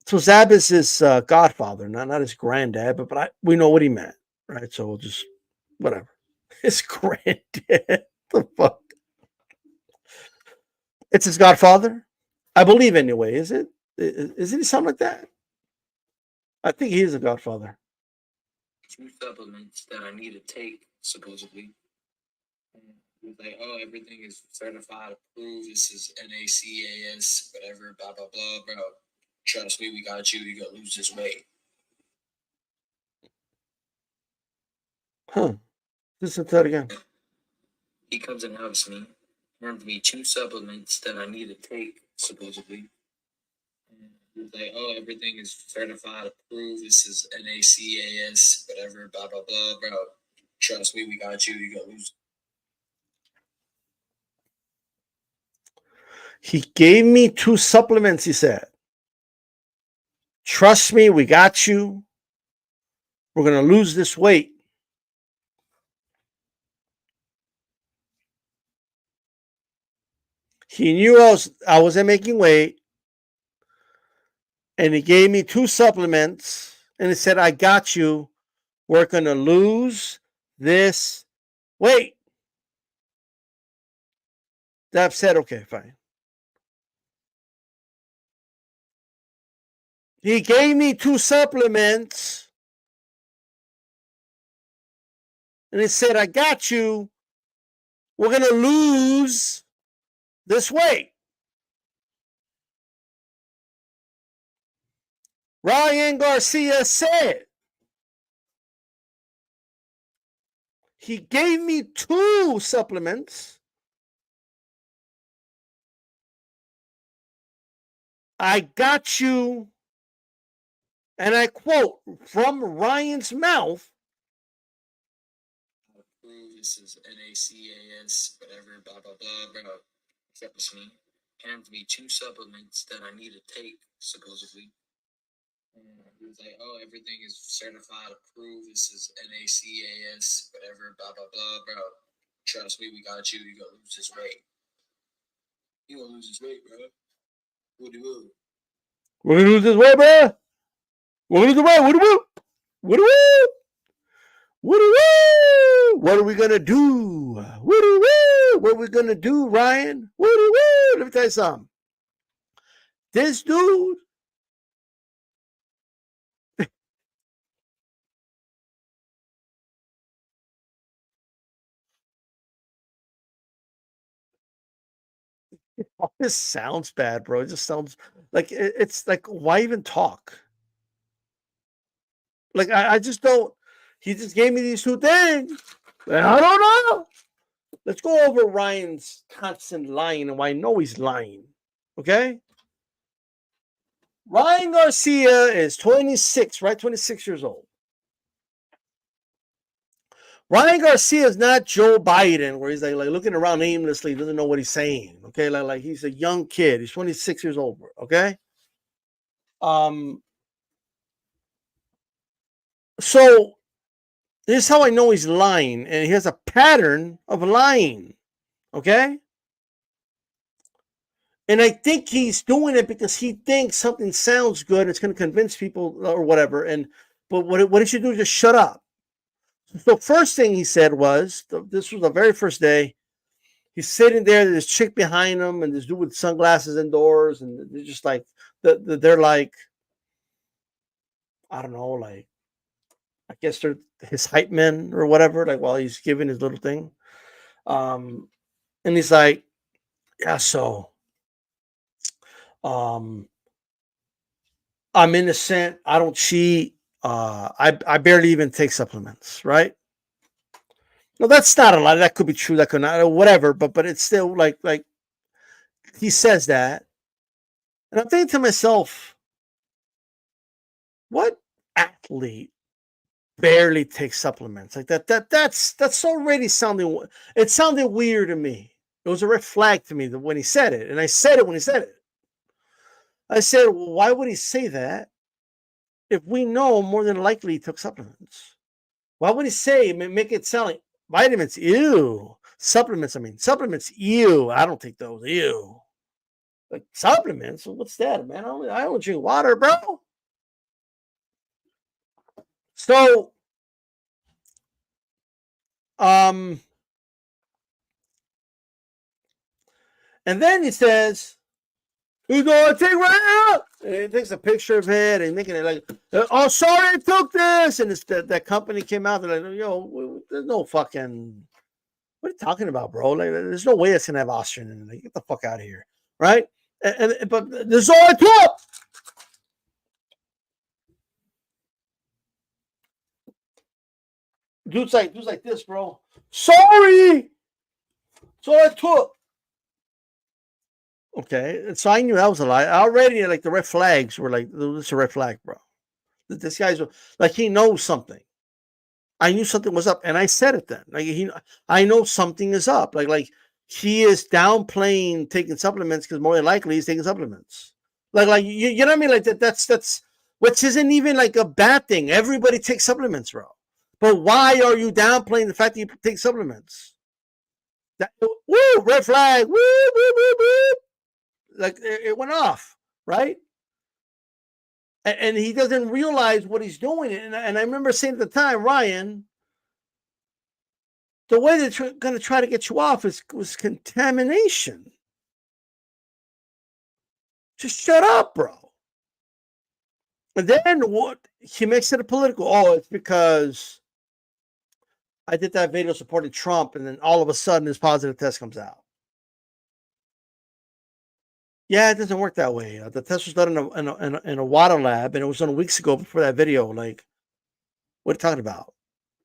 So Zab is his godfather, not his granddad, but we know what he meant, right? So we'll just whatever. His granddad. The fuck? It's his godfather? I believe anyway, is it? Isn't he something like that? I think he is a godfather. 2 supplements that I need to take, supposedly. Like, oh, everything is certified, approved. This is NACAS, whatever, blah blah blah, bro. Trust me, we got you. You gonna lose this weight. Huh. Listen to that again. He comes and helps me, hands me 2 supplements that I need to take, supposedly. And he's like, oh, everything is certified, approved. This is NACAS, whatever, blah blah blah, bro. Trust me, we got you. You gonna lose. He gave me 2 supplements, he said. Trust me, we got you. We're going to lose this weight. He knew I wasn't making weight. And he gave me 2 supplements. And he said, I got you. We're going to lose this weight. Dab said, okay, fine. He gave me 2 supplements. And he said, I got you. We're going to lose this weight. Ryan Garcia said, he gave me 2 supplements. I got you. And I quote from Ryan's mouth. This is NACAS, whatever, blah blah blah, bro. Trust me. Hands me 2 supplements that I need to take, supposedly. And he's like, oh, everything is certified, approved. This is NACAS, whatever, blah blah blah, bro. Trust me, we got you. You gonna lose this weight. You gonna lose this weight, bro. Woody woo. We're gonna lose this weight, bro. We're gonna lose the weight. Woody woo. Woody woo. Woody woo. What are we gonna do? Woody woo. What are we gonna do, Ryan? Woody woo. Let me tell you something. This dude. This sounds bad, bro. It just sounds like it's like, why even talk? Like, I just don't. He just gave me these 2 things. And I don't know. Let's go over Ryan's constant lying and why I know he's lying. Okay? Ryan Garcia is 26, right? 26 years old. Ryan Garcia is not Joe Biden, where he's like looking around aimlessly, doesn't know what he's saying. Okay, like he's a young kid. He's 26 years old. Okay. So this is how I know he's lying, and he has a pattern of lying. Okay. And I think he's doing it because he thinks something sounds good. It's going to convince people or whatever. But what he should do is just shut up. The first thing he said was, this was the very first day, he's sitting there, there's this chick behind him, and this dude with sunglasses indoors, and they're just like, they're like, I don't know, like, I guess they're his hype men or whatever, like while he's giving his little thing. And he's like, yeah, so I'm innocent, I don't cheat. I barely even take supplements, right? No, that's not a lie. That could be true. That could not, whatever. But it's still like he says that, and I'm thinking to myself, what athlete barely takes supplements like that? That's already sounding. It sounded weird to me. It was a red flag to me when he said it, and I said it when he said it. I said, well, why would he say that if we know more than likely he took supplements? Why would he say, make it sound like vitamins? Ew. Supplements, supplements, ew. I don't take those. Ew. Like supplements? What's that, man? I don't drink water, bro. So, and then he says, he's going to take right out. And he takes a picture of it and making it like, oh, sorry, I took this. And that company came out. They're like, yo, there's no fucking, What are you talking about, bro? Like, there's no way it's gonna have Austrian in it. Like, get the fuck out of here, right? But there's all I took. Dude's like this, bro. Sorry. That's all I took. Okay, so I knew that was a lie. Already, like the red flags were like, this is a red flag, bro. This guy's like, he knows something. I knew something was up, and I said it then. Like I know something is up. Like he is downplaying taking supplements because more than likely he's taking supplements. Like you know what I mean? Like that's which isn't even like a bad thing. Everybody takes supplements, bro. But why are you downplaying the fact that you take supplements? Woo, red flag. Woo, woo, woo, woo. Like it went off, right? And he doesn't realize what he's doing. And I remember saying at the time, Ryan, the way they're going to try to get you off was contamination. Just shut up, bro. And then what? He makes it a political. Oh, it's because I did that video supporting Trump, and then all of a sudden his positive test comes out. Yeah, it doesn't work that way. The test was done in a water lab, and it was done weeks ago before that video. Like, what are you talking about?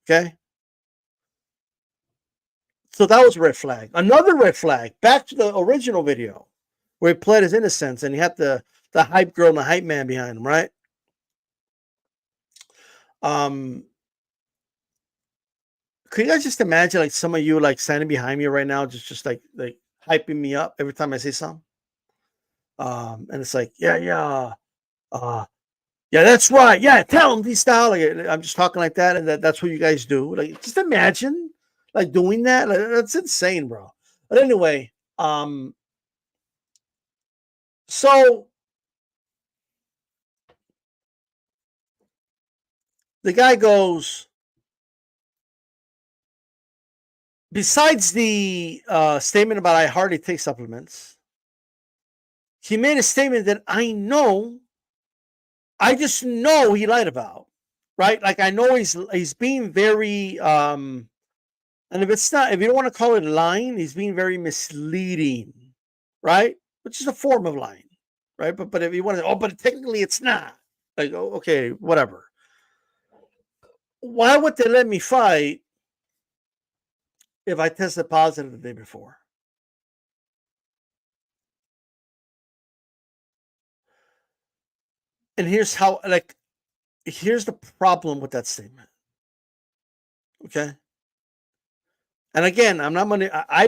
Okay. So that was a red flag. Another red flag. Back to the original video where he pled his innocence, and he had the hype girl and the hype man behind him, right? Could you guys just imagine, like, some of you like standing behind me right now, just like hyping me up every time I say something? And it's like, yeah, that's right. Yeah, tell him these style. Like, I'm just talking like that, and that's what you guys do. Like, just imagine like doing that. Like, that's insane, bro. But anyway, so the guy goes, besides the statement about I hardly take supplements, he made a statement that I just know he lied about, right? Like, I know he's being very and if you don't want to call it lying, he's being very misleading, right? Which is a form of lying, right? But if you want to, but technically it's not. Like, okay, whatever. Why would they let me fight if I tested positive the day before? And here's the problem with that statement. Okay. And again, I'm not going to, I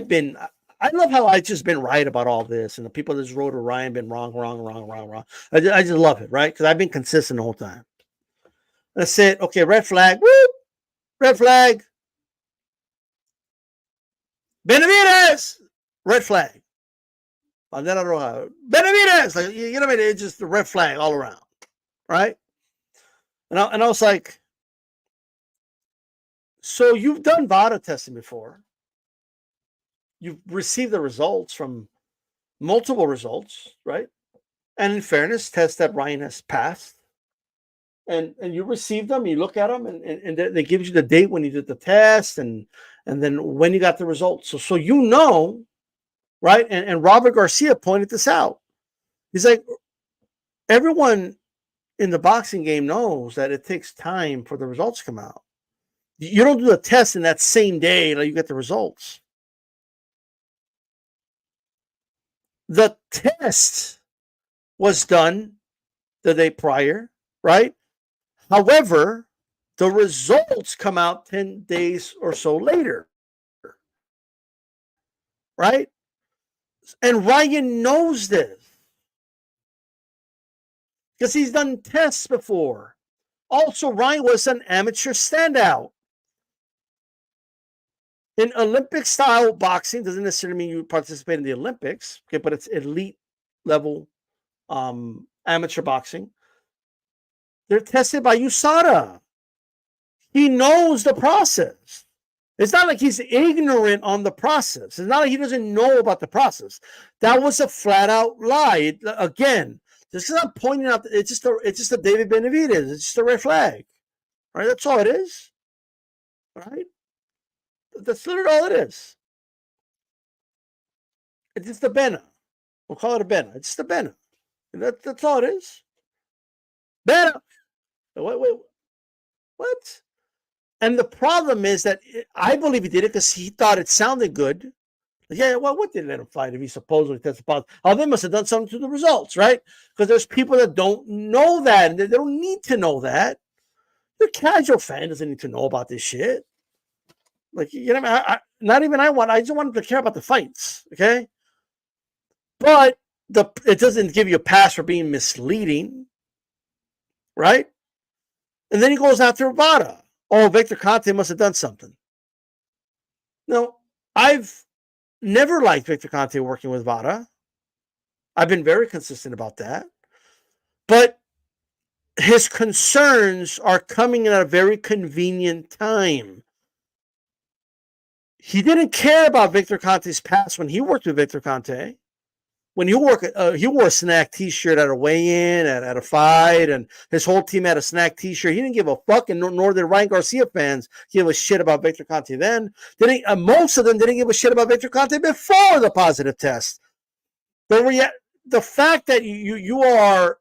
love how I just been right about all this, and the people that just wrote to Ryan been wrong. I just love it, right? Because I've been consistent the whole time. And I said, okay, red flag, whoop, red flag. Benavides, red flag. Bandera roja. Benavides, like, you know what I mean? It's just the red flag all around, right? And I was like, so you've done VADA testing before. You've received the results from multiple results, right? And in fairness, tests that Ryan has passed. And you receive them, you look at them, and they give you the date when you did the test, and then when you got the results. So you know, right? And Robert Garcia pointed this out. He's like, everyone in the boxing game knows that it takes time for the results to come out. You don't do the test in that same day that you get the results. The test was done the day prior, right? However, the results come out 10 days or so later, right? And Ryan knows this because he's done tests before. Also, Ryan was an amateur standout. In Olympic style boxing, doesn't necessarily mean you participate in the Olympics, okay, but it's elite level amateur boxing. They're tested by USADA. He knows the process. It's not like he's ignorant on the process. It's not like he doesn't know about the process. That was a flat out lie. Again, just because I'm pointing out, it's just a David Benavides. It's just a red flag, right? That's all it is, right? That's literally all it is. It's just a Bena. We'll call it a Bena. It's just a Bena. That's all it is. Bena. Wait, what? And the problem is that I believe he did it because he thought it sounded good. Yeah, well, what did let him fight if he supposedly tested positive? Oh, they must have done something to the results, right? Because there's people that don't know that, and they don't need to know that. The casual fan doesn't need to know about this shit. Like, you know, not even I just want them to care about the fights, okay? But it doesn't give you a pass for being misleading, right? And then he goes after Vada. Oh, Victor Conte must have done something. No, I've never liked Victor Conte working with Vada. I've been very consistent about that. But his concerns are coming at a very convenient time. He didn't care about Victor Conte's past when he worked with Victor Conte. When he wore a snack T-shirt at a weigh-in, at a fight, and his whole team had a snack T-shirt. He didn't give a fuck, and nor did Ryan Garcia fans give a shit about Victor Conte then. Most of them didn't give a shit about Victor Conte before the positive test. The fact that you are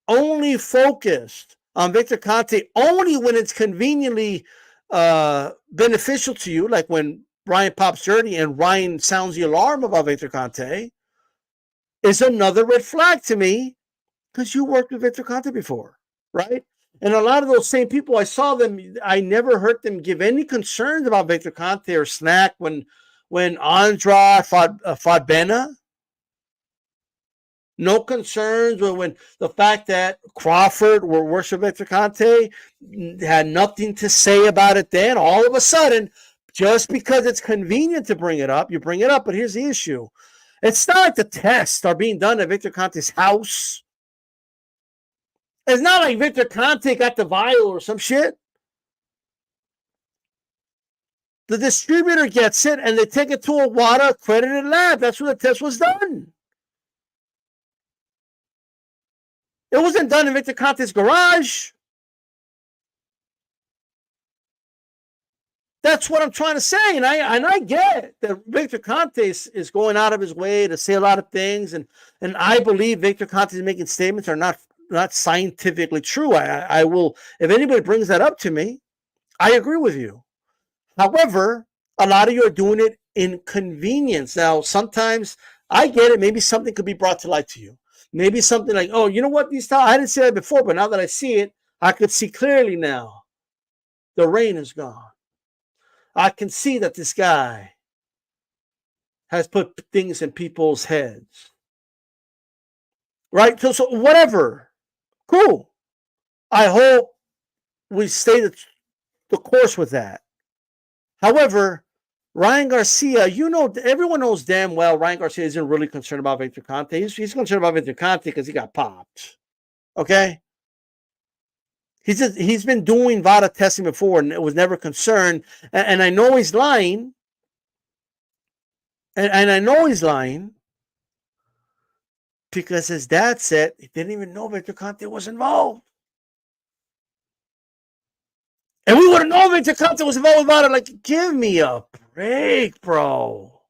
only focused on Victor Conte only when it's conveniently beneficial to you, like when Ryan pops dirty and Ryan sounds the alarm about Victor Conte, is another red flag to me because you worked with Victor Conte before, right? And a lot of those same people, I never heard them give any concerns about Victor Conte or Snack when Andrade fought Bena. No concerns when the fact that Crawford were worship Victor Conte had nothing to say about it then. All of a sudden, just because it's convenient to bring it up, you bring it up. But here's the issue. It's not like the tests are being done at Victor Conte's house. It's not like Victor Conte got the vial or some shit. The distributor gets it and they take it to a WADA accredited lab. That's where the test was done. It wasn't done in Victor Conte's garage. That's what I'm trying to say, and I get it, that Victor Conte is going out of his way to say a lot of things, and I believe Victor Conte is making statements are not scientifically true. I will, if anybody brings that up to me, I agree with you. However, a lot of you are doing it in convenience. Now, sometimes I get it. Maybe something could be brought to light to you. Maybe something like, oh, you know what? I didn't see that before, but now that I see it, I could see clearly now. The rain is gone. I can see that this guy has put things in people's heads. Right? So whatever. Cool. I hope we stay the course with that. However, Ryan Garcia, everyone knows damn well Ryan Garcia isn't really concerned about Victor Conte. He's concerned about Victor Conte because he got popped. Okay? He's been doing VADA testing before and it was never concerned. And I know he's lying. And I know he's lying because his dad said he didn't even know Victor Conte was involved. And we would have known Victor Conte was involved with VADA. Like, give me a break, bro.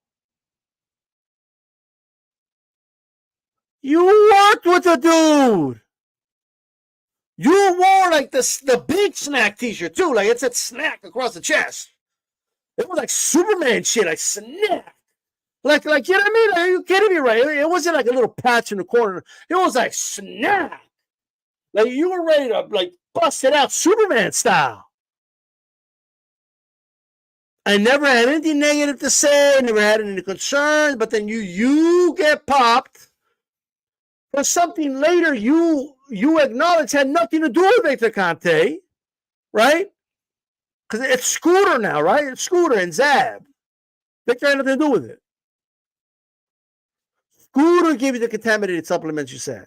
You worked with the dude. You wore like the big snack T-shirt too. Like it said snack across the chest. It was like Superman shit, like snack. Like you know what I mean? Are you kidding me, right? It wasn't like a little patch in the corner. It was like snack. Like you were ready to like bust it out Superman style. I never had anything negative to say, never had any concerns, but then you get popped for something later you acknowledge had nothing to do with Victor Conte, right? Because it's Scooter now, right? It's Scooter and Zab. Victor had nothing to do with it. Scooter gave you the contaminated supplements you said.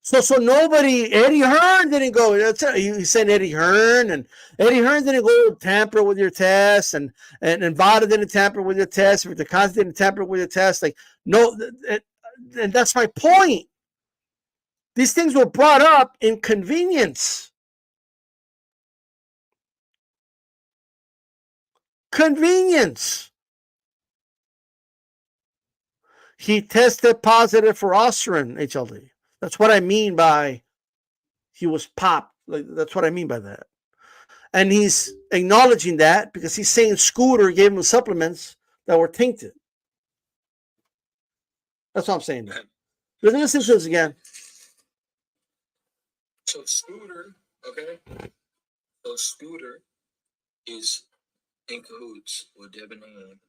So nobody, Eddie Hearn didn't go. You said Eddie Hearn, and Eddie Hearn didn't go tamper with your test, and VADA didn't tamper with your test, Victor Conte didn't tamper with your test. Like, no, and that's my point. These things were brought up in convenience. Convenience. He tested positive for Osrin HLD. That's what I mean by he was popped. Like, that's what I mean by that. And he's acknowledging that because he's saying Scooter gave him supplements that were tainted. That's what I'm saying. Listen to this again. So Scooter, okay? So Scooter is in cahoots with Devin Haney.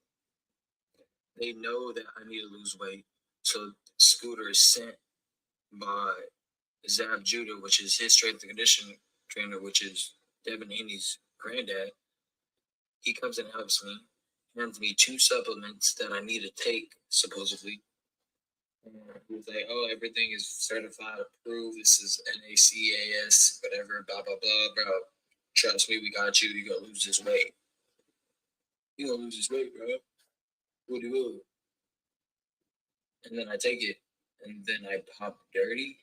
They know that I need to lose weight. So Scooter is sent by Zav Judah, which is his strength and conditioning trainer, which is Devin Haney's granddad. He comes and helps me, hands me 2 supplements that I need to take, supposedly. And he's like, oh, everything is certified, approved. This is NACAS, whatever, blah, blah, blah, bro. Trust me, we got you. You're going to lose this weight. You're going to lose this weight, bro. Woody woo. And then I take it, and then I pop dirty.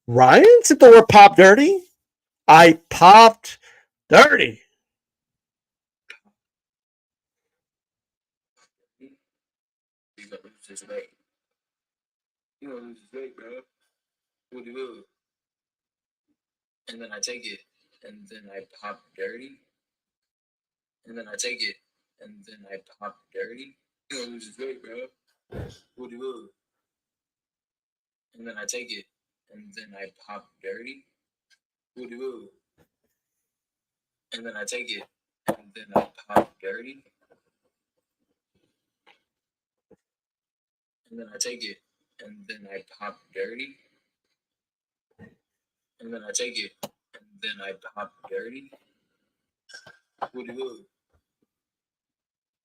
Ryan said the word pop dirty? I popped dirty. You're going to lose this weight. You're going to lose this weight, bro. Woody woo. And then I take it, and then I pop dirty. And then I take it, and then I pop dirty. You're going to lose this weight, bro. Woody woo. And then I take it, and then I pop dirty. Woody woo. And then I take it, and then I pop dirty. And then I take it, and then I pop dirty. And then I take it, and then I pop dirty. Woody woo.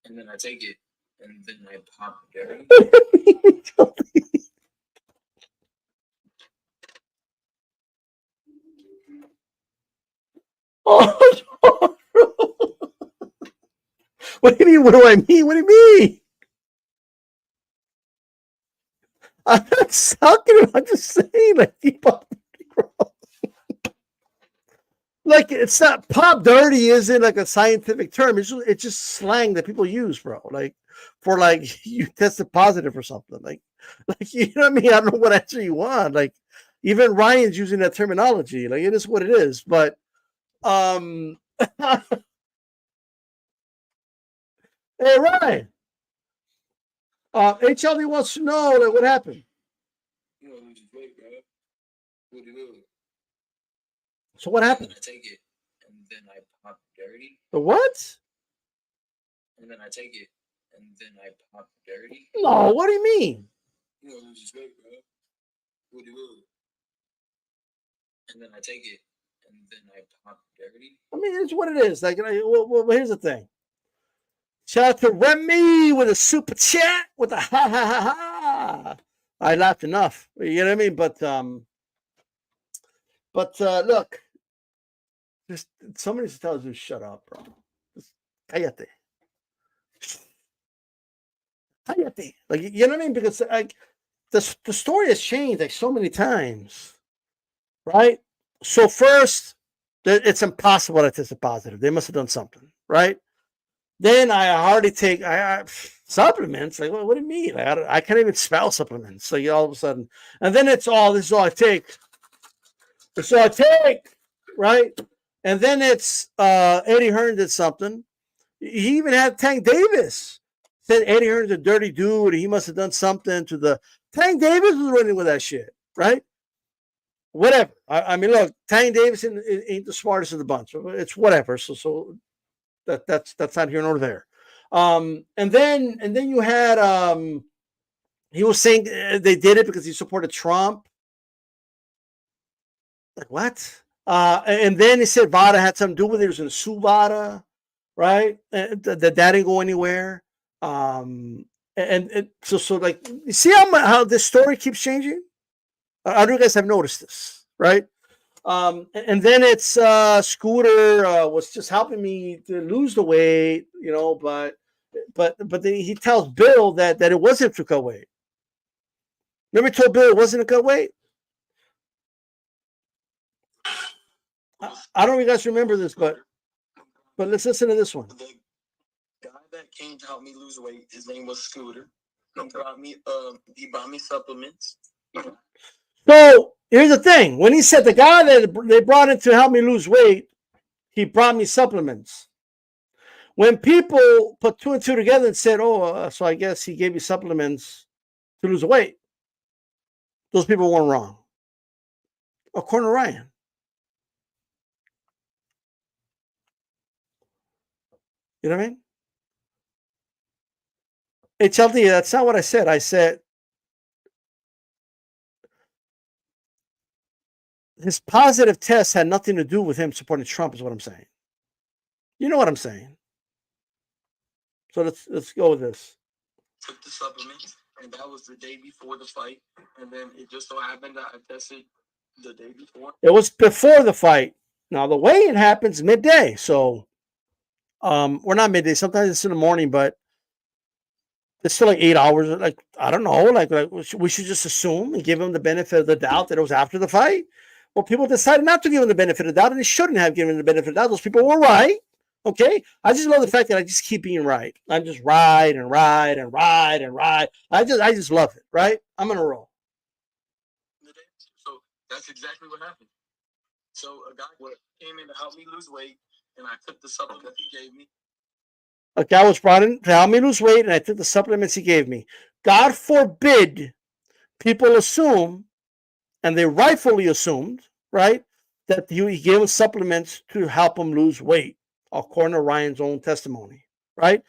And then I take it, and then I pop dirty. Oh, what do you mean? What do I mean? What do you mean? I'm not sucking it. I'm just saying, like, like, it's not pop dirty isn't like a scientific term. It's just slang that people use, bro. Like, for like you tested positive for something. Like you know what I mean? I don't know what answer you want. Like, even Ryan's using that terminology. Like, it is what it is. But hey Ryan. HLD wants to know, like, what happened. You know, lose weight, bro. Woody woo. So what happened? I take it, and then I pop dirty. The what? And then I take it, and then I pop dirty. No, what do you mean? You know, lose weight, bro. Woody woo. And then I take it, and then I pop dirty. I mean, it's what it is. Like, well, here's the thing. Shout out to Remy with a super chat with a ha ha ha ha. I laughed enough. You know what I mean? But look, just somebody just tells you shut up, bro. Just cállate. Cállate. Like, you know what I mean? Because like the story has changed like so many times, right? So first, it's impossible to test positive. They must have done something, right? Then I hardly take supplements. Like, what do you mean? Like, I can't even spell supplements. Like, all of a sudden, and then this is all I take. This is all I take, right? And then it's Eddie Hearn did something. He even had Tank Davis said Eddie Hearn's a dirty dude. He must have done something to the Tank Davis was running with that shit, right? Whatever. I mean, look, Tank Davis ain't the smartest of the bunch. It's whatever. So that's not here nor there. And then you had he was saying they did it because he supported Trump. Like, what? And then he said Vada had something to do with it. He was going to sue Vada, right? That didn't go anywhere. And so like, you see how this story keeps changing? I don't know if you guys have noticed this, right? And then it's Scooter was just helping me to lose the weight, you know, but then he tells Bill that it wasn't to cut weight. Remember, he told Bill it wasn't to cut weight. I don't know if you guys remember this, but let's listen to this one. The guy that came to help me lose weight, his name was Scooter. He brought me supplements. So here's the thing: when he said the guy that they brought in to help me lose weight, he brought me supplements. When people put two and two together and said, "Oh, so I guess he gave you supplements to lose weight," those people weren't wrong. According to Ryan. You know what I mean? HLD, that's not what I said. I said his positive test had nothing to do with him supporting Trump, is what I'm saying. You know what I'm saying? So let's go with this. Took the supplements, and that was the day before the fight. And then it just so happened that I tested the day before. It was before the fight. Now the weigh-in happens midday, so we're not midday. Sometimes it's in the morning, but it's still like 8 hours. Like I don't know. Like we should just assume and give him the benefit of the doubt that it was after the fight. Well, people decided not to give him the benefit of the doubt, and they shouldn't have given him the benefit of the doubt. Those people were right. Okay, I just love the fact that I just keep being right. I'm just right and right and right and right. I just love it. Right? I'm on a roll. So that's exactly what happened. So a guy came in to help me lose weight, and I took the supplements he gave me. A guy was brought in to help me lose weight, and I took the supplements he gave me. God forbid people assume, and they rightfully assumed, right, that he gave him supplements to help him lose weight, according to Ryan's own testimony, right?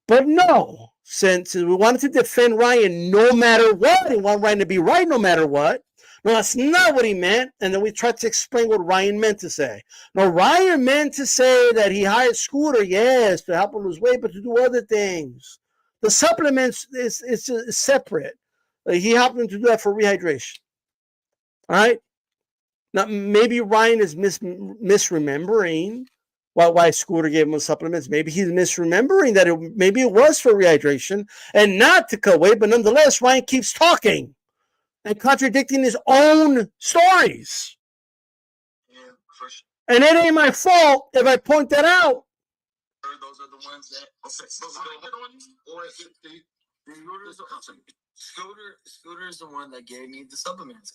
But no, since we wanted to defend Ryan no matter what, he wanted Ryan to be right no matter what. No, that's not what he meant. And then we tried to explain what Ryan meant to say. No, Ryan meant to say that he hired Scooter, yes, to help him lose weight, but to do other things. The supplements is separate. He helped him to do that for rehydration. All right? Now, maybe Ryan is misremembering why Scooter gave him supplements. Maybe he's misremembering that maybe it was for rehydration and not to cut weight, but nonetheless, Ryan keeps talking and contradicting his own stories. Yeah, and it ain't my fault if I point that out. Those are the ones that Scooter is the one that gave me the supplements.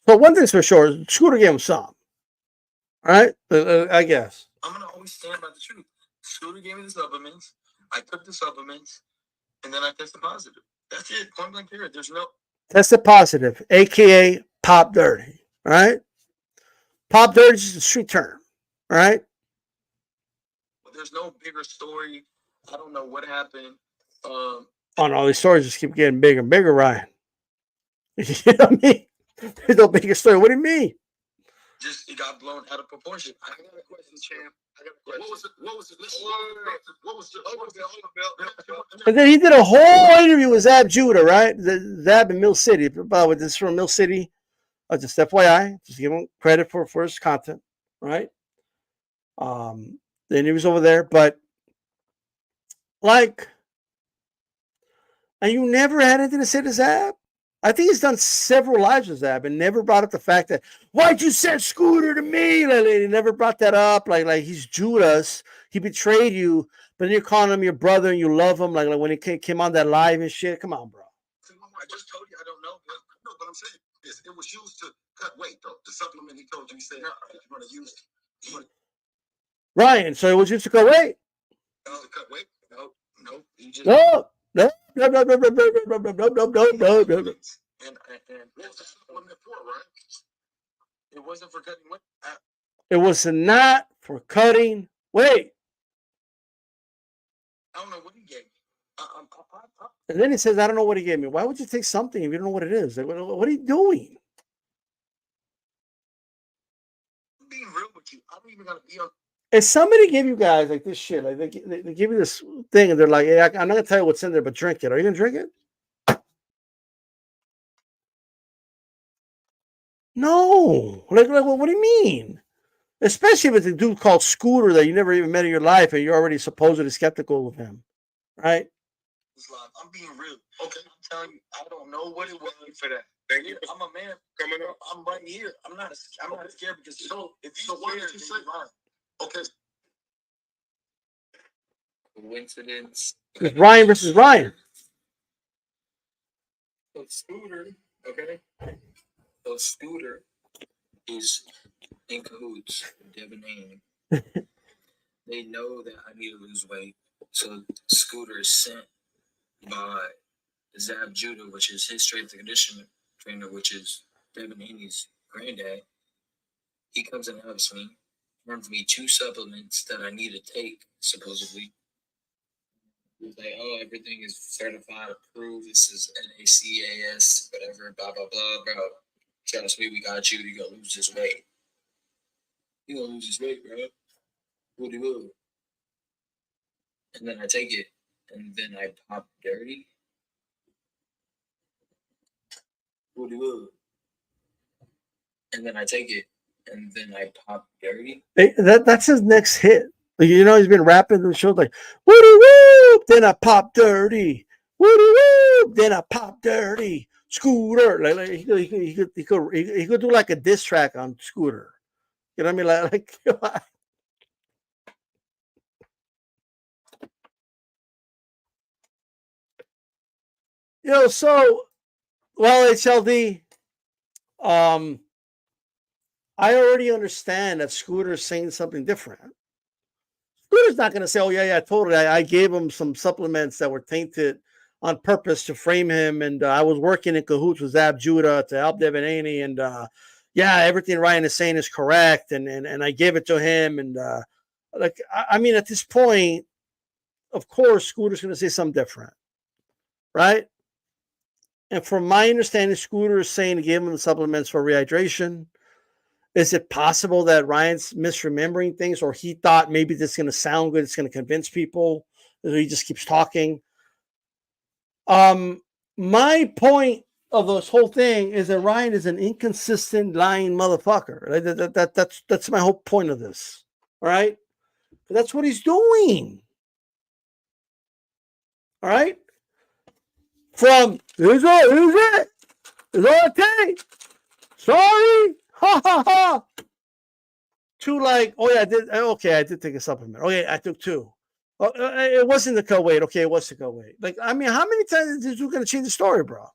But one thing's for sure, Scooter gave him some. All right? I guess. I'm going to always stand by the truth. Scooter gave me the supplements. I took the supplements, and then I tested positive. That's it. Point blank period. There's no... Tested positive, a.k.a. pop dirty. All right? Pop dirty is just a street term. All right? There's no bigger story. I don't know what happened. Oh, no, these stories just keep getting bigger and bigger, Ryan. You know what I mean? There's no bigger story. What do you mean? Just it got blown out of proportion. I got a question, champ. I got a question. What was it? And then he did a whole interview with Zab Judah, right? Zab in Mill City. But this is from Mill City. Just FYI, just give him credit for his content, right? The interview's over there, but like, and you never had anything to say to Zab? I think he's done several lives with Zab and never brought up the fact that, why'd you send Scooter to me? Like, he never brought that up. Like he's Judas. He betrayed you, but then you're calling him your brother and you love him. Like when he came on that live and shit. Come on, bro. I just told you I don't know. No, but I'm saying is it was used to cut weight, though. The supplement he told you, he said, you're going to use it. Ryan, so it was used to cut weight? To cut weight? No. You just... No. And what was the supplement for, right? It wasn't for cutting weight. It was not for cutting weight. I don't know what he gave me. And then he says, I don't know what he gave me. Why would you take something if you don't know what it is? Like, what are you doing? I'm being real with you. I don't even got to be on. If somebody gave you guys like this shit, like they give you this thing and they're like, hey, I'm not going to tell you what's in there, but drink it. Are you going to drink it? No. Like, what do you mean? Especially if it's a dude called Scooter that you never even met in your life and you're already supposedly skeptical of him. Right? I'm being real. Okay, I'm telling you, I don't know what it was for that. Thank you. I'm a man. Coming up. I'm right here. I'm not scared because if you why did you say okay? Coincidence. It's Ryan versus Ryan. So Scooter, okay. So Scooter is in cahoots with Devin Haney. They know that I need to lose weight. So Scooter is sent by Zab Judah, which is his strength and conditioning trainer, which is Devin Haney's granddad. He comes and helps me, runs me 2 supplements that I need to take, supposedly. He's like, oh, everything is certified, approved. This is NACAS, whatever, blah, blah, blah, bro. Trust me, we got you. You're going to lose this weight. You're going to lose this weight, bro. Woody woo. And then I take it, and then I pop dirty. Woody woo. And then I take it, and then I pop dirty. That's his next hit. Like, you know, he's been rapping the show like woody woo, then I pop dirty, woody woo, then I pop dirty. Scooter, like he could do like a diss track on Scooter. You know what I mean? Like you know. So, well, HLD. I already understand that Scooter's saying something different. Scooter's not going to say, oh, yeah, totally. I gave him some supplements that were tainted on purpose to frame him. And I was working in cahoots with Zab Judah to help Devin Haney. And yeah, everything Ryan is saying is correct. And I gave it to him. And like, I mean, at this point, of course, Scooter's going to say something different. Right? And from my understanding, Scooter is saying he gave him the supplements for rehydration. Is it possible that Ryan's misremembering things, or he thought maybe this is going to sound good, it's going to convince people, so he just keeps talking? My point of this whole thing is that Ryan is an inconsistent, lying motherfucker. That's my whole point of this. All right? That's what he's doing. All right? From, here's it. It's all it takes. Sorry. Ha ha ha. To like, oh yeah, I did. Okay, I did take a supplement. Okay, I took 2. It wasn't the cut weight. Okay, it was the cut weight. Like, I mean, how many times is you gonna change the story, bro?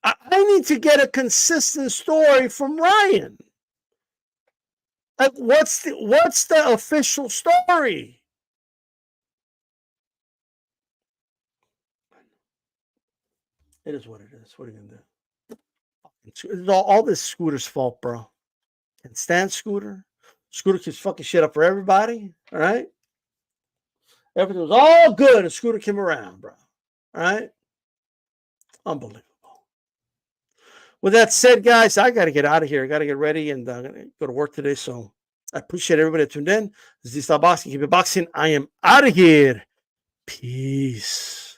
I need to get a consistent story from Ryan. Like, what's the official story? It is what it is. What are you gonna do? It's all this Scooter's fault, bro. Can't stand Scooter. Scooter keeps fucking shit up for everybody. All right. Everything was all good, and Scooter came around, bro. All right. Unbelievable. With that said, guys, I got to get out of here. I got to get ready and I'm going to go to work today. So I appreciate everybody that tuned in. This is Boxing. Keep it boxing. I am out of here. Peace.